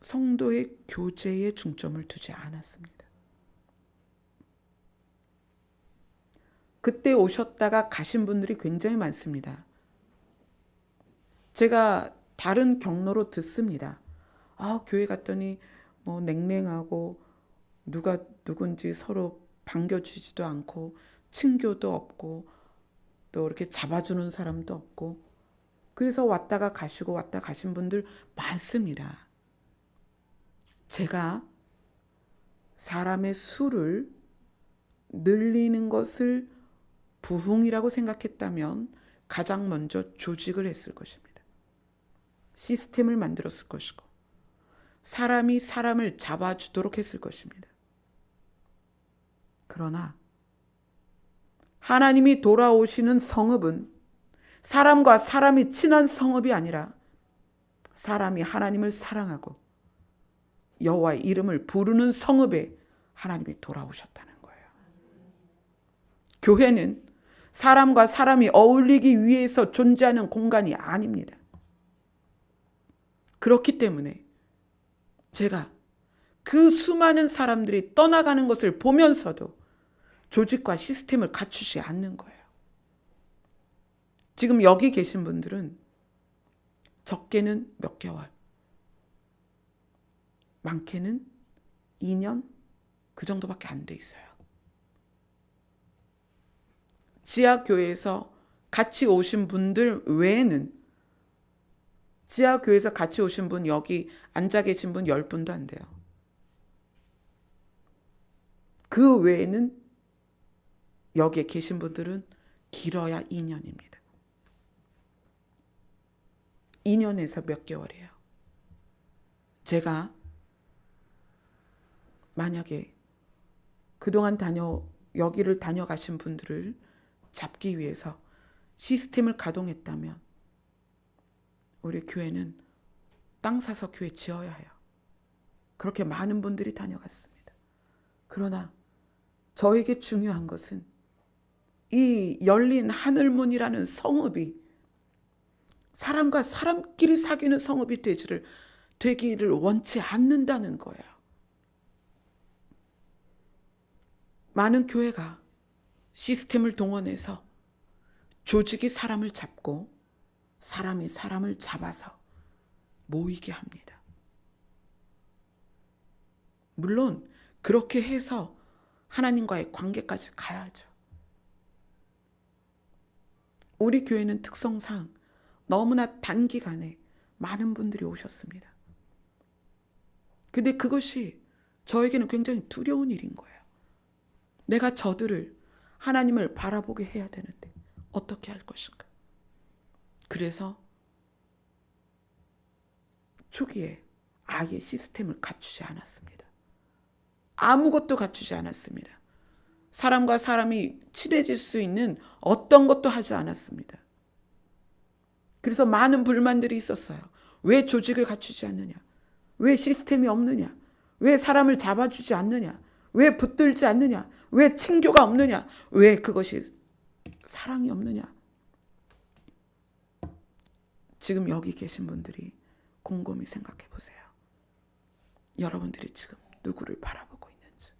성도의 교제에 중점을 두지 않았습니다. 그때 오셨다가 가신 분들이 굉장히 많습니다. 제가 다른 경로로 듣습니다. 교회 갔더니 뭐 냉랭하고 누가 누군지 서로 반겨주지도 않고 친교도 없고 또 이렇게 잡아주는 사람도 없고 그래서 왔다가 가시고 왔다 가신 분들 많습니다. 제가 사람의 수를 늘리는 것을 부흥이라고 생각했다면 가장 먼저 조직을 했을 것입니다. 시스템을 만들었을 것이고 사람이 사람을 잡아주도록 했을 것입니다. 그러나 하나님이 돌아오시는 성읍은 사람과 사람이 친한 성읍이 아니라 사람이 하나님을 사랑하고 여호와의 이름을 부르는 성읍에 하나님이 돌아오셨다는 거예요. 교회는 사람과 사람이 어울리기 위해서 존재하는 공간이 아닙니다. 그렇기 때문에 제가 그 수많은 사람들이 떠나가는 것을 보면서도 조직과 시스템을 갖추지 않는 거예요. 지금 여기 계신 분들은 적게는 몇 개월, 많게는 2년 그 정도밖에 안 돼 있어요. 지하교회에서 같이 오신 분들 외에는, 지하교회에서 같이 오신 분, 여기 앉아 계신 분 10분도 안 돼요. 그 외에는 여기에 계신 분들은 길어야 2년입니다. 2년에서 몇 개월이에요. 제가 만약에 그동안 여기를 다녀가신 분들을 잡기 위해서 시스템을 가동했다면 우리 교회는 땅 사서 교회 지어야 해요. 그렇게 많은 분들이 다녀갔습니다. 그러나 저에게 중요한 것은 이 열린 하늘문이라는 성읍이 사람과 사람끼리 사귀는 성읍이 되기를 원치 않는다는 거예요. 많은 교회가 시스템을 동원해서 조직이 사람을 잡고 사람이 사람을 잡아서 모이게 합니다. 물론 그렇게 해서 하나님과의 관계까지 가야죠. 우리 교회는 특성상 너무나 단기간에 많은 분들이 오셨습니다. 근데 그것이 저에게는 굉장히 두려운 일인 거예요. 내가 저들을, 하나님을 바라보게 해야 되는데 어떻게 할 것인가. 그래서 초기에 아예 시스템을 갖추지 않았습니다. 아무것도 갖추지 않았습니다. 사람과 사람이 친해질 수 있는 어떤 것도 하지 않았습니다. 그래서 많은 불만들이 있었어요. 왜 조직을 갖추지 않느냐? 왜 시스템이 없느냐? 왜 사람을 잡아주지 않느냐? 왜 붙들지 않느냐? 왜 친교가 없느냐? 왜 그것이 사랑이 없느냐? 지금 여기 계신 분들이 곰곰이 생각해 보세요. 여러분들이 지금 누구를 바라보고 있는지.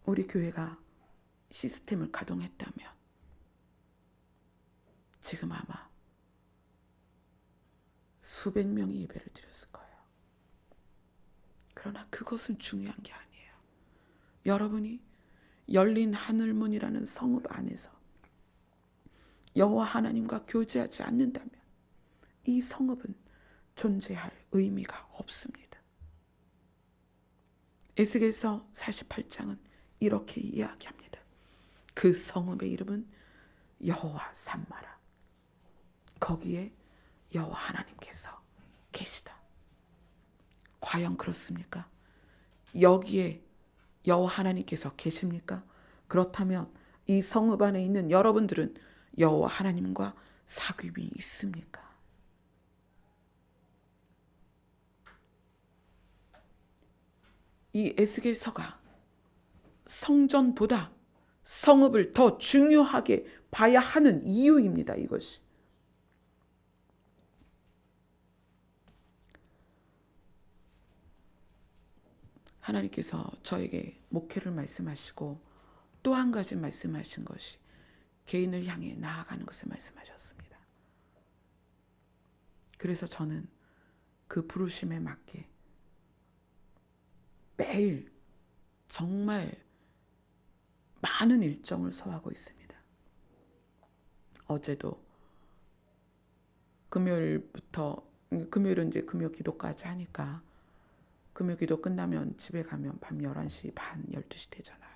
우리 교회가 시스템을 가동했다면 지금 아마 수백 명이 예배를 드렸을 거예요. 그러나 그것은 중요한 게 아니에요. 여러분이 열린 하늘문이라는 성읍 안에서 여호와 하나님과 교제하지 않는다면 이 성읍은 존재할 의미가 없습니다. 에스겔서 48장은 이렇게 이야기합니다. 그 성읍의 이름은 여호와 삼마라. 거기에 여호와 하나님께서 계시다. 과연 그렇습니까? 여기에 여호와 하나님께서 계십니까? 그렇다면 이 성읍 안에 있는 여러분들은 여호와 하나님과 사귐이 있습니까? 이 에스겔서가 성전보다 성읍을 더 중요하게 봐야 하는 이유입니다. 이것이. 하나님께서 저에게 목회를 말씀하시고 또 한 가지 말씀하신 것이 개인을 향해 나아가는 것을 말씀하셨습니다. 그래서 저는 그 부르심에 맞게 매일 정말 많은 일정을 소화하고 있습니다. 어제도 금요일은 이제 금요 기도까지 하니까 금요 기도 끝나면 집에 가면 밤 11시 반, 12시 되잖아요.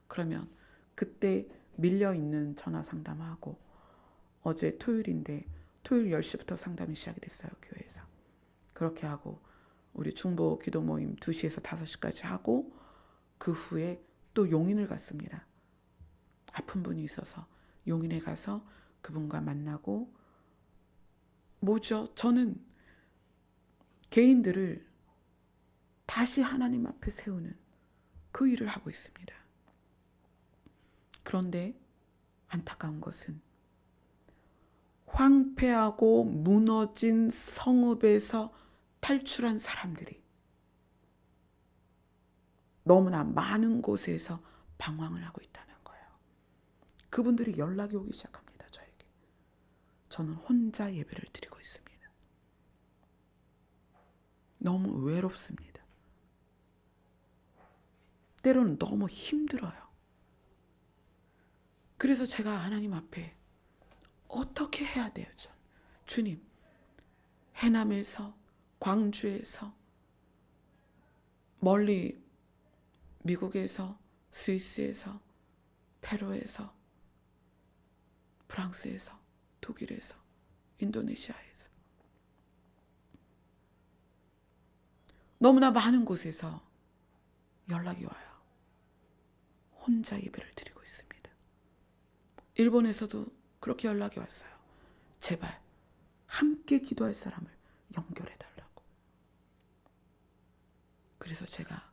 그러면 그때 밀려있는 전화 상담하고 어제 토요일인데 토요일 10시부터 상담이 시작이 됐어요. 교회에서. 그렇게 하고 우리 중보 기도 모임 2시에서 5시까지 하고 그 후에 또 용인을 갔습니다. 아픈 분이 있어서 용인에 가서 그분과 만나고 저는 개인들을 다시 하나님 앞에 세우는 그 일을 하고 있습니다. 그런데 안타까운 것은 황폐하고 무너진 성읍에서 탈출한 사람들이 너무나 많은 곳에서 방황을 하고 있다는 거예요. 그분들이 연락이 오기 시작합니다. 저에게. 저는 혼자 예배를 드리고 있습니다. 너무 외롭습니다. 때로는 너무 힘들어요. 그래서 제가 하나님 앞에 어떻게 해야 돼요? 주님, 해남에서, 광주에서, 멀리 미국에서, 스위스에서, 페루에서, 프랑스에서, 독일에서, 인도네시아에서 너무나 많은 곳에서 연락이 와요. 혼자 예배를 드리고 있습니다. 일본에서도 그렇게 연락이 왔어요. 제발 함께 기도할 사람을 연결해달라고. 그래서 제가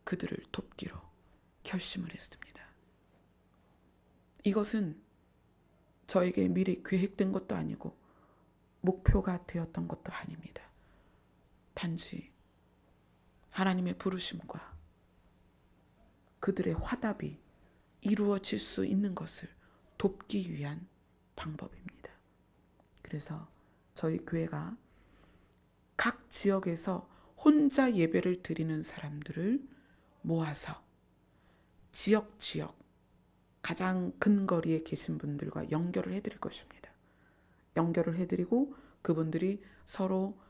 그들을 돕기로 결심을 했습니다. 이것은 저에게 미리 계획된 것도 아니고 목표가 되었던 것도 아닙니다. 단지 하나님의 부르심과 그들의 화답이 이루어질 수 있는 것을 돕기 위한 방법입니다. 그래서 저희 교회가 각 지역에서 혼자 예배를 드리는 사람들을 모아서 지역 가장 근거리에 계신 분들과 연결을 해드릴 것입니다. 연결을 해드리고 그분들이 서로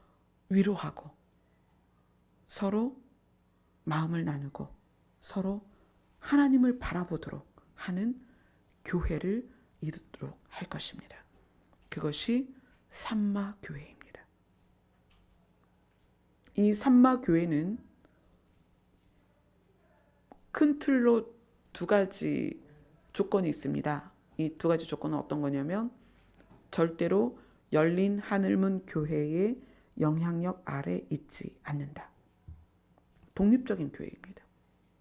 위로하고 서로 마음을 나누고 서로 하나님을 바라보도록 하는 교회를 이루도록 할 것입니다. 그것이 산마교회입니다. 이 산마교회는 큰 틀로 두 가지 조건이 있습니다. 이 두 가지 조건은 어떤 거냐면 절대로 열린 하늘문 교회의 영향력 아래 있지 않는다. 독립적인 교회입니다.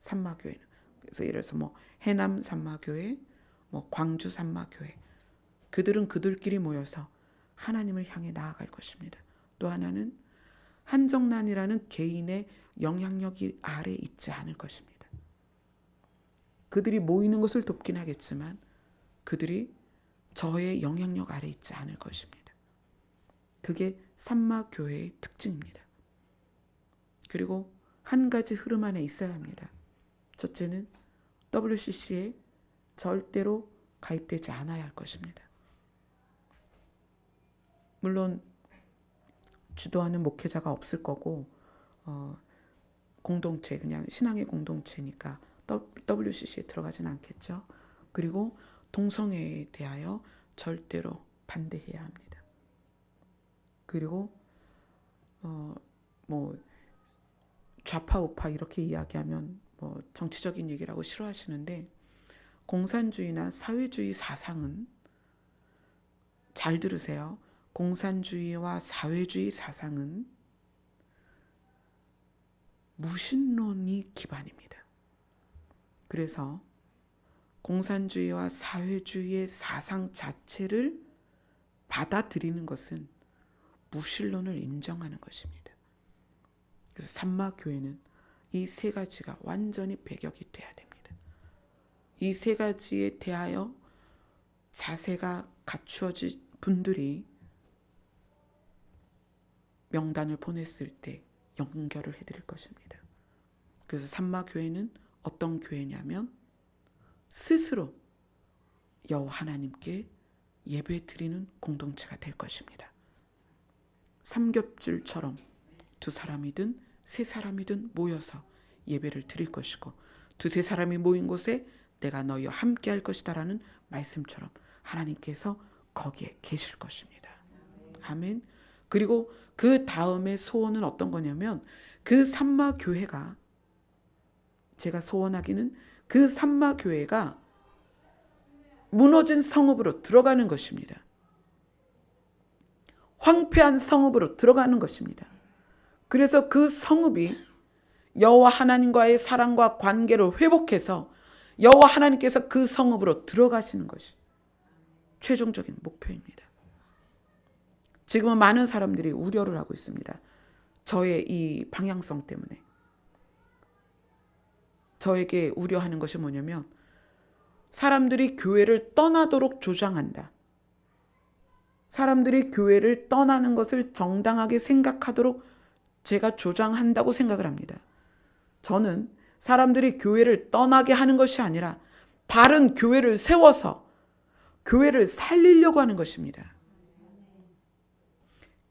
산마교회는. 그래서 예를 들어서 해남 산마교회, 광주 산마교회, 그들은 그들끼리 모여서 하나님을 향해 나아갈 것입니다. 또 하나는 한정란이라는 개인의 영향력이 아래 있지 않을 것입니다. 그들이 모이는 것을 돕긴 하겠지만 그들이 저의 영향력 아래 있지 않을 것입니다. 그게 산마교회의 특징입니다. 그리고 한 가지 흐름 안에 있어야 합니다. 첫째는 WCC에 절대로 가입되지 않아야 할 것입니다. 물론 주도하는 목회자가 없을 거고 공동체, 그냥 신앙의 공동체니까 WCC에 들어가진 않겠죠. 그리고 동성애에 대하여 절대로 반대해야 합니다. 그리고 좌파 우파 이렇게 이야기하면 정치적인 얘기라고 싫어하시는데 공산주의나 사회주의 사상은, 잘 들으세요. 공산주의와 사회주의 사상은 무신론이 기반입니다. 그래서 공산주의와 사회주의의 사상 자체를 받아들이는 것은 무신론을 인정하는 것입니다. 그래서 산마교회는 이 세 가지가 완전히 배격이 돼야 됩니다. 이 세 가지에 대하여 자세가 갖추어진 분들이 명단을 보냈을 때 연결을 해드릴 것입니다. 그래서 산마교회는 어떤 교회냐면 스스로 여호와 하나님께 예배 드리는 공동체가 될 것입니다. 삼겹줄처럼 두 사람이든 세 사람이든 모여서 예배를 드릴 것이고 두세 사람이 모인 곳에 내가 너희와 함께 할 것이다 라는 말씀처럼 하나님께서 거기에 계실 것입니다. 아멘. 그리고 그 다음에 소원은 어떤 거냐면 그 산마교회가, 제가 소원하기는 그 산마교회가 무너진 성읍으로 들어가는 것입니다. 황폐한 성읍으로 들어가는 것입니다. 그래서 그 성읍이 여호와 하나님과의 사랑과 관계를 회복해서 여호와 하나님께서 그 성읍으로 들어가시는 것이 최종적인 목표입니다. 지금은 많은 사람들이 우려를 하고 있습니다. 저의 이 방향성 때문에. 저에게 우려하는 것이 뭐냐면 사람들이 교회를 떠나도록 조장한다. 사람들이 교회를 떠나는 것을 정당하게 생각하도록 제가 조장한다고 생각을 합니다. 저는 사람들이 교회를 떠나게 하는 것이 아니라 바른 교회를 세워서 교회를 살리려고 하는 것입니다.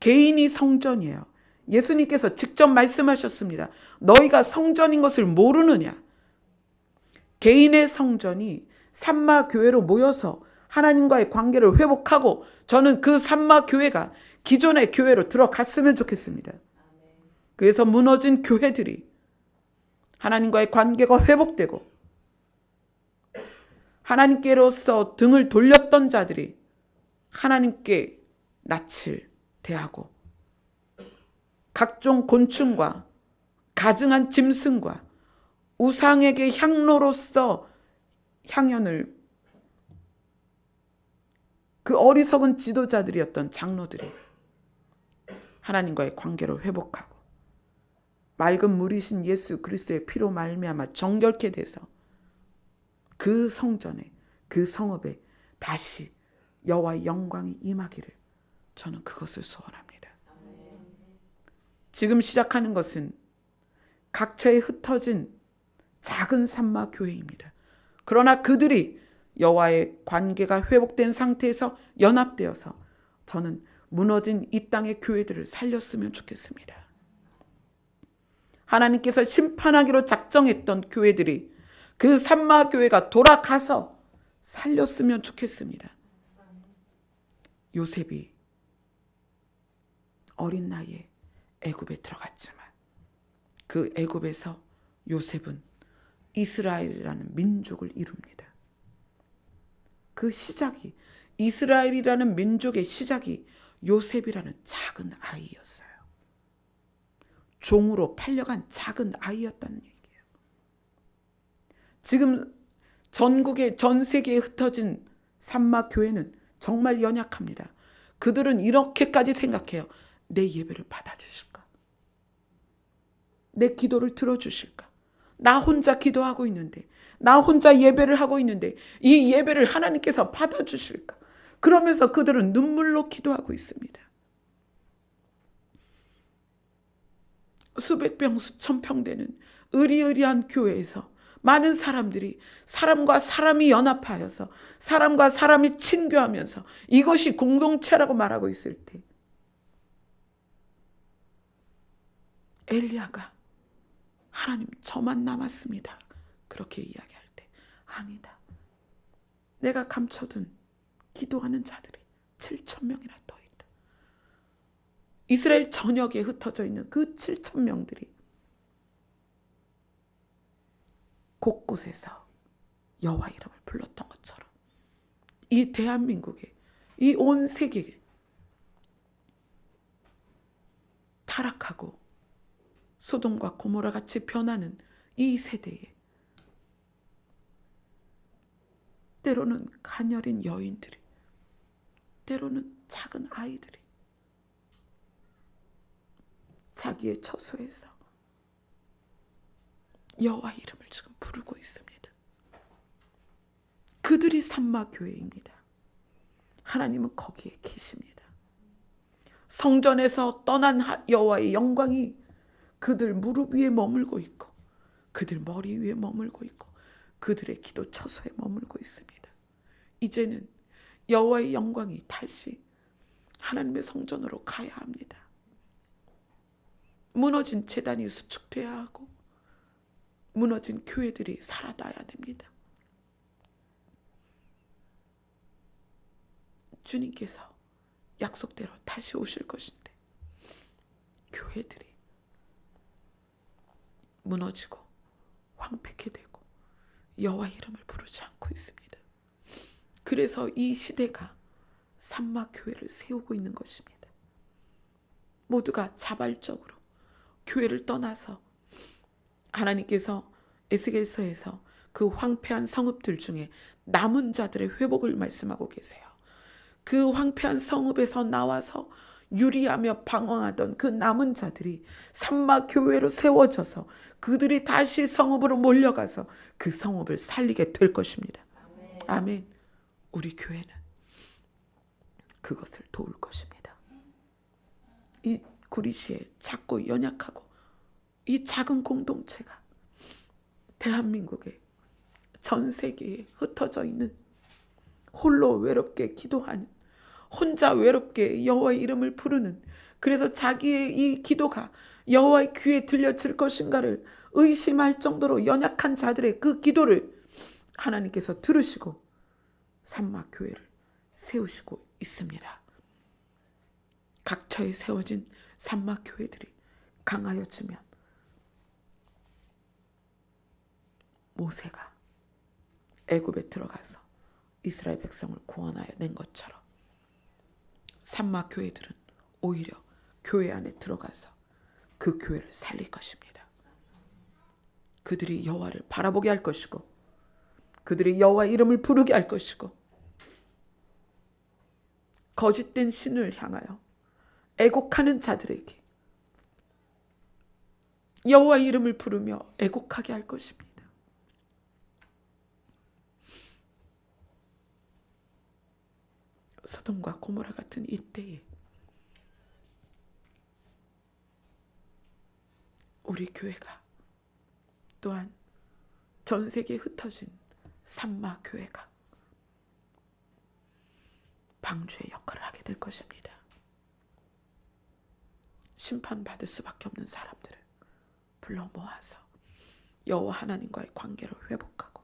개인이 성전이에요. 예수님께서 직접 말씀하셨습니다. 너희가 성전인 것을 모르느냐? 개인의 성전이 산마교회로 모여서 하나님과의 관계를 회복하고 저는 그 산마교회가 기존의 교회로 들어갔으면 좋겠습니다. 그래서 무너진 교회들이 하나님과의 관계가 회복되고 하나님께로서 등을 돌렸던 자들이 하나님께 낯을 대하고 각종 곤충과 가증한 짐승과 우상에게 향로로서 향연을 그 어리석은 지도자들이었던 장로들이 하나님과의 관계를 회복하고 맑은 물이신 예수 그리스도의 피로 말미암아 정결케 돼서 그 성전에 그 성읍에 다시 여호와의 영광이 임하기를 저는 그것을 소원합니다. 지금 시작하는 것은 각처에 흩어진 작은 산마 교회입니다. 그러나 그들이 여호와의 관계가 회복된 상태에서 연합되어서 저는 무너진 이 땅의 교회들을 살렸으면 좋겠습니다. 하나님께서 심판하기로 작정했던 교회들이 그 산마 교회가 돌아가서 살렸으면 좋겠습니다. 요셉이 어린 나이에 애굽에 들어갔지만 그 애굽에서 요셉은 이스라엘이라는 민족을 이룹니다. 그 시작이 이스라엘이라는 민족의 시작이 요셉이라는 작은 아이였어요. 종으로 팔려간 작은 아이였다는 얘기예요. 지금 전국에 전 세계에 흩어진 산마 교회는 정말 연약합니다. 그들은 이렇게까지 생각해요. 내 예배를 받아주실까? 내 기도를 들어주실까? 나 혼자 기도하고 있는데, 나 혼자 예배를 하고 있는데 이 예배를 하나님께서 받아주실까? 그러면서 그들은 눈물로 기도하고 있습니다. 수백 병 수천 평 되는 의리의리한 교회에서 많은 사람들이 사람과 사람이 연합하여서 사람과 사람이 친교하면서 이것이 공동체라고 말하고 있을 때 엘리야가 하나님 저만 남았습니다. 그렇게 이야기할 때 아니다. 내가 감춰둔 기도하는 자들이 7,000명이나 더 있다. 이스라엘 전역에 흩어져 있는 그 7,000명들이 곳곳에서 여호와 이름을 불렀던 것처럼 이 대한민국에 이 온 세계에 타락하고 소돔과 고모라 같이 변하는 이 세대에 때로는 가녀린 여인들이 때로는 작은 아이들이 자기의 처소에서 여호와 이름을 지금 부르고 있습니다. 그들이 산마 교회입니다. 하나님은 거기에 계십니다. 성전에서 떠난 여호와의 영광이 그들 무릎 위에 머물고 있고 그들 머리 위에 머물고 있고 그들의 기도 처소에 머물고 있습니다. 이제는 여호와의 영광이 다시 하나님의 성전으로 가야 합니다. 무너진 제단이 수축돼야 하고 무너진 교회들이 살아나야 됩니다. 주님께서 약속대로 다시 오실 것인데 교회들이 무너지고 황폐케 되고 여호와 이름을 부르지 않고 있습니다. 그래서 이 시대가 산마 교회를 세우고 있는 것입니다. 모두가 자발적으로 교회를 떠나서 하나님께서 에스겔서에서 그 황폐한 성읍들 중에 남은 자들의 회복을 말씀하고 계세요. 그 황폐한 성읍에서 나와서 유리하며 방황하던 그 남은 자들이 산마 교회로 세워져서 그들이 다시 성읍으로 몰려가서 그 성읍을 살리게 될 것입니다. 아멘. 우리 교회는 그것을 도울 것입니다. 이 구리시에 작고 연약하고 이 작은 공동체가 대한민국에 전 세계에 흩어져 있는 홀로 외롭게 기도하는, 혼자 외롭게 여호와의 이름을 부르는, 그래서 자기의 이 기도가 여호와의 귀에 들려질 것인가를 의심할 정도로 연약한 자들의 그 기도를 하나님께서 들으시고 산막교회를 세우시고 있습니다. 각처에 세워진 산막교회들이 강하여지면 모세가 애굽에 들어가서 이스라엘 백성을 구원하여 낸 것처럼 산막교회들은 오히려 교회 안에 들어가서 그 교회를 살릴 것입니다. 그들이 여호와를 바라보게 할 것이고, 그들이 여호와의 이름을 부르게 할 것이고, 거짓된 신을 향하여 애곡하는 자들에게 여호와의 이름을 부르며 애곡하게 할 것입니다. 소돔과 고모라 같은 이때에 우리 교회가, 또한 전 세계에 흩어진 산마교회가 방주의 역할을 하게 될 것입니다. 심판받을 수밖에 없는 사람들을 불러 모아서 여호와 하나님과의 관계를 회복하고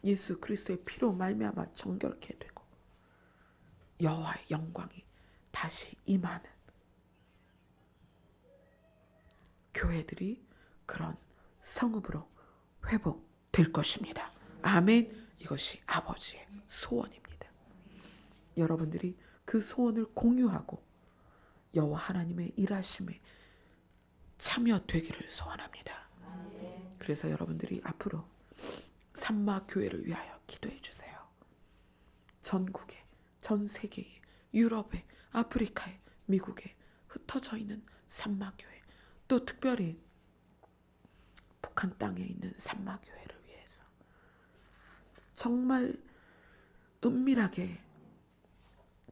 예수 그리스도의 피로 말미암아 정결케 되고 여호와의 영광이 다시 임하는 교회들이 그런 성읍으로 회복될 것입니다. 아멘. 이것이 아버지의 소원입니다. 여러분들이 그 소원을 공유하고 여호와 하나님의 일하심에 참여되기를 소원합니다. 그래서 여러분들이 앞으로 산마교회를 위하여 기도해 주세요. 전국에, 전 세계에, 유럽에, 아프리카에, 미국에 흩어져 있는 산마교회, 또 특별히 북한 땅에 있는 산마교회를 위해서 정말 은밀하게,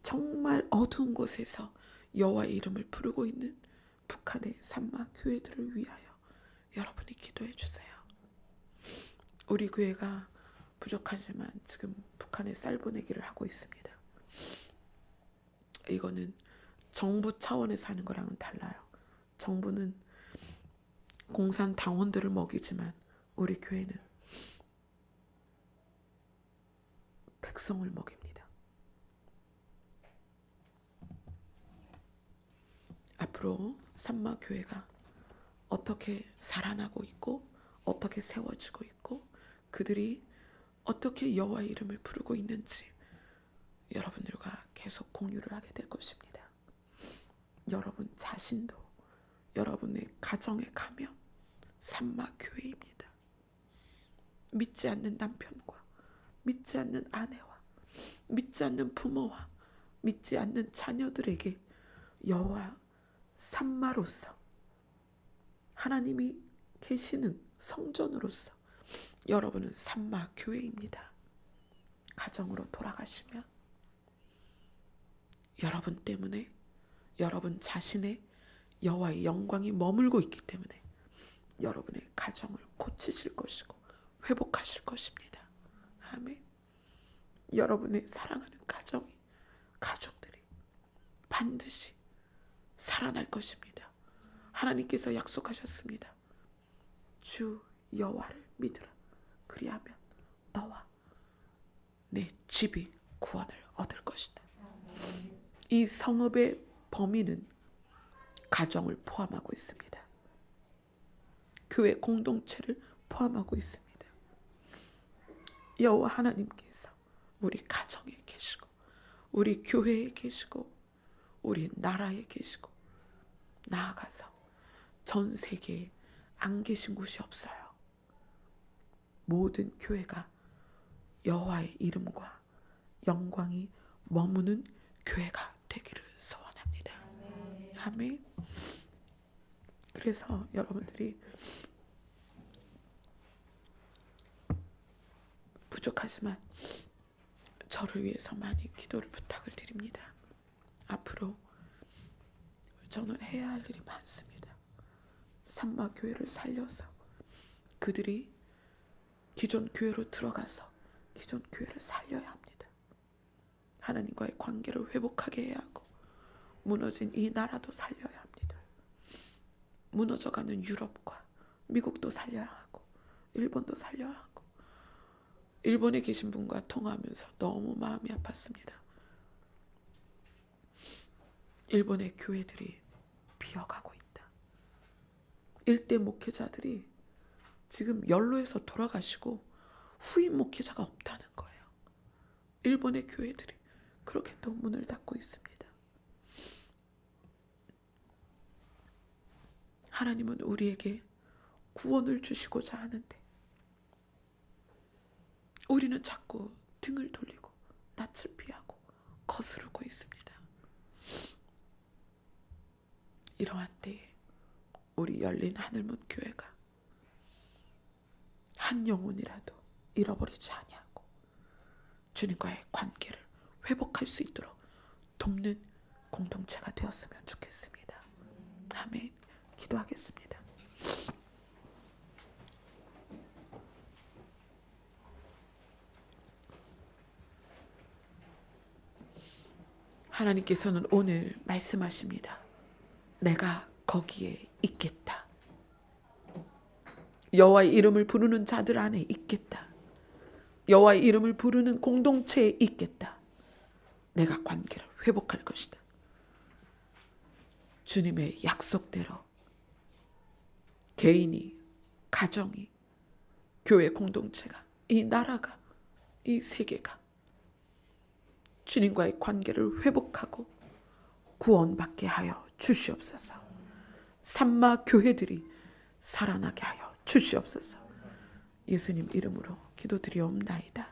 정말 어두운 곳에서 여호와의 이름을 부르고 있는 북한의 산마교회들을 위하여 여러분이 기도해 주세요. 우리 교회가 부족하지만 지금 북한에 쌀 보내기를 하고 있습니다. 이거는 정부 차원에서 하는 거랑은 달라요. 정부는 공산 당원들을 먹이지만 우리 교회는 백성을 먹입니다. 앞으로 산마교회가 어떻게 살아나고 있고 어떻게 세워지고 있고 그들이 어떻게 여호와의 이름을 부르고 있는지 여러분들과 계속 공유를 하게 될 것입니다. 여러분 자신도 여러분의 가정에 가면 산마교회입니다. 믿지 않는 남편과 믿지 않는 아내와 믿지 않는 부모와 믿지 않는 자녀들에게 여호와 산마로서 하나님이 계시는 성전으로서 여러분은 산마교회입니다. 가정으로 돌아가시면 여러분 때문에 여러분 자신의 여호와의 영광이 머물고 있기 때문에 여러분의 가정을 고치실 것이고 회복하실 것입니다. 아멘. 여러분의 사랑하는 가정이, 가족들이 반드시 살아날 것입니다. 하나님께서 약속하셨습니다. 주 여호와를 믿으라. 그리하면 너와 내 집이 구원을 얻을 것이다. 이 성읍의 범위는 가정을 포함하고 있습니다. 교회 공동체를 포함하고 있습니다. 여호와 하나님께서 우리 가정에 계시고 우리 교회에 계시고 우리 나라에 계시고 나아가서 전 세계에 안 계신 곳이 없어요. 모든 교회가 여호와의 이름과 영광이 머무는 교회가 되기를 소원합니다. 아멘. 그래서 여러분들이 부족하지만 저를 위해서 많이 기도를 부탁을 드립니다. 앞으로 저는 해야 할 일이 많습니다. 산마교회를 살려서 그들이 기존 교회로 들어가서 기존 교회를 살려야 합니다. 하나님과의 관계를 회복하게 해야 하고 무너진 이 나라도 살려야 합니다. 무너져가는 유럽과 미국도 살려야 하고 일본도 살려야 하고 일본에 계신 분과 통화하면서 너무 마음이 아팠습니다. 일본의 교회들이 비어가고 있다. 일대 목회자들이 지금 연로해서 돌아가시고 후임 목회자가 없다는 거예요. 일본의 교회들이 그렇게 또 문을 닫고 있습니다. 하나님은 우리에게 구원을 주시고자 하는데 우리는 자꾸 등을 돌리고 낯을 피하고 거스르고 있습니다. 이러한 때에 우리 열린 하늘문 교회가 한 영혼이라도 잃어버리지 아니하고 주님과의 관계를 회복할 수 있도록 돕는 공동체가 되었으면 좋겠습니다. 아멘. 기도하겠습니다. 하나님께서는 오늘 말씀하십니다. 내가 거기에 있겠다. 여호와의 이름을 부르는 자들 안에 있겠다. 여호와의 이름을 부르는 공동체에 있겠다. 내가 관계를 회복할 것이다. 주님의 약속대로 개인이, 가정이, 교회 공동체가, 이 나라가, 이 세계가 주님과의 관계를 회복하고 구원받게 하여 주시옵소서. 산마 교회들이 살아나게 하여 주시옵소서. 예수님 이름으로 기도드리옵나이다.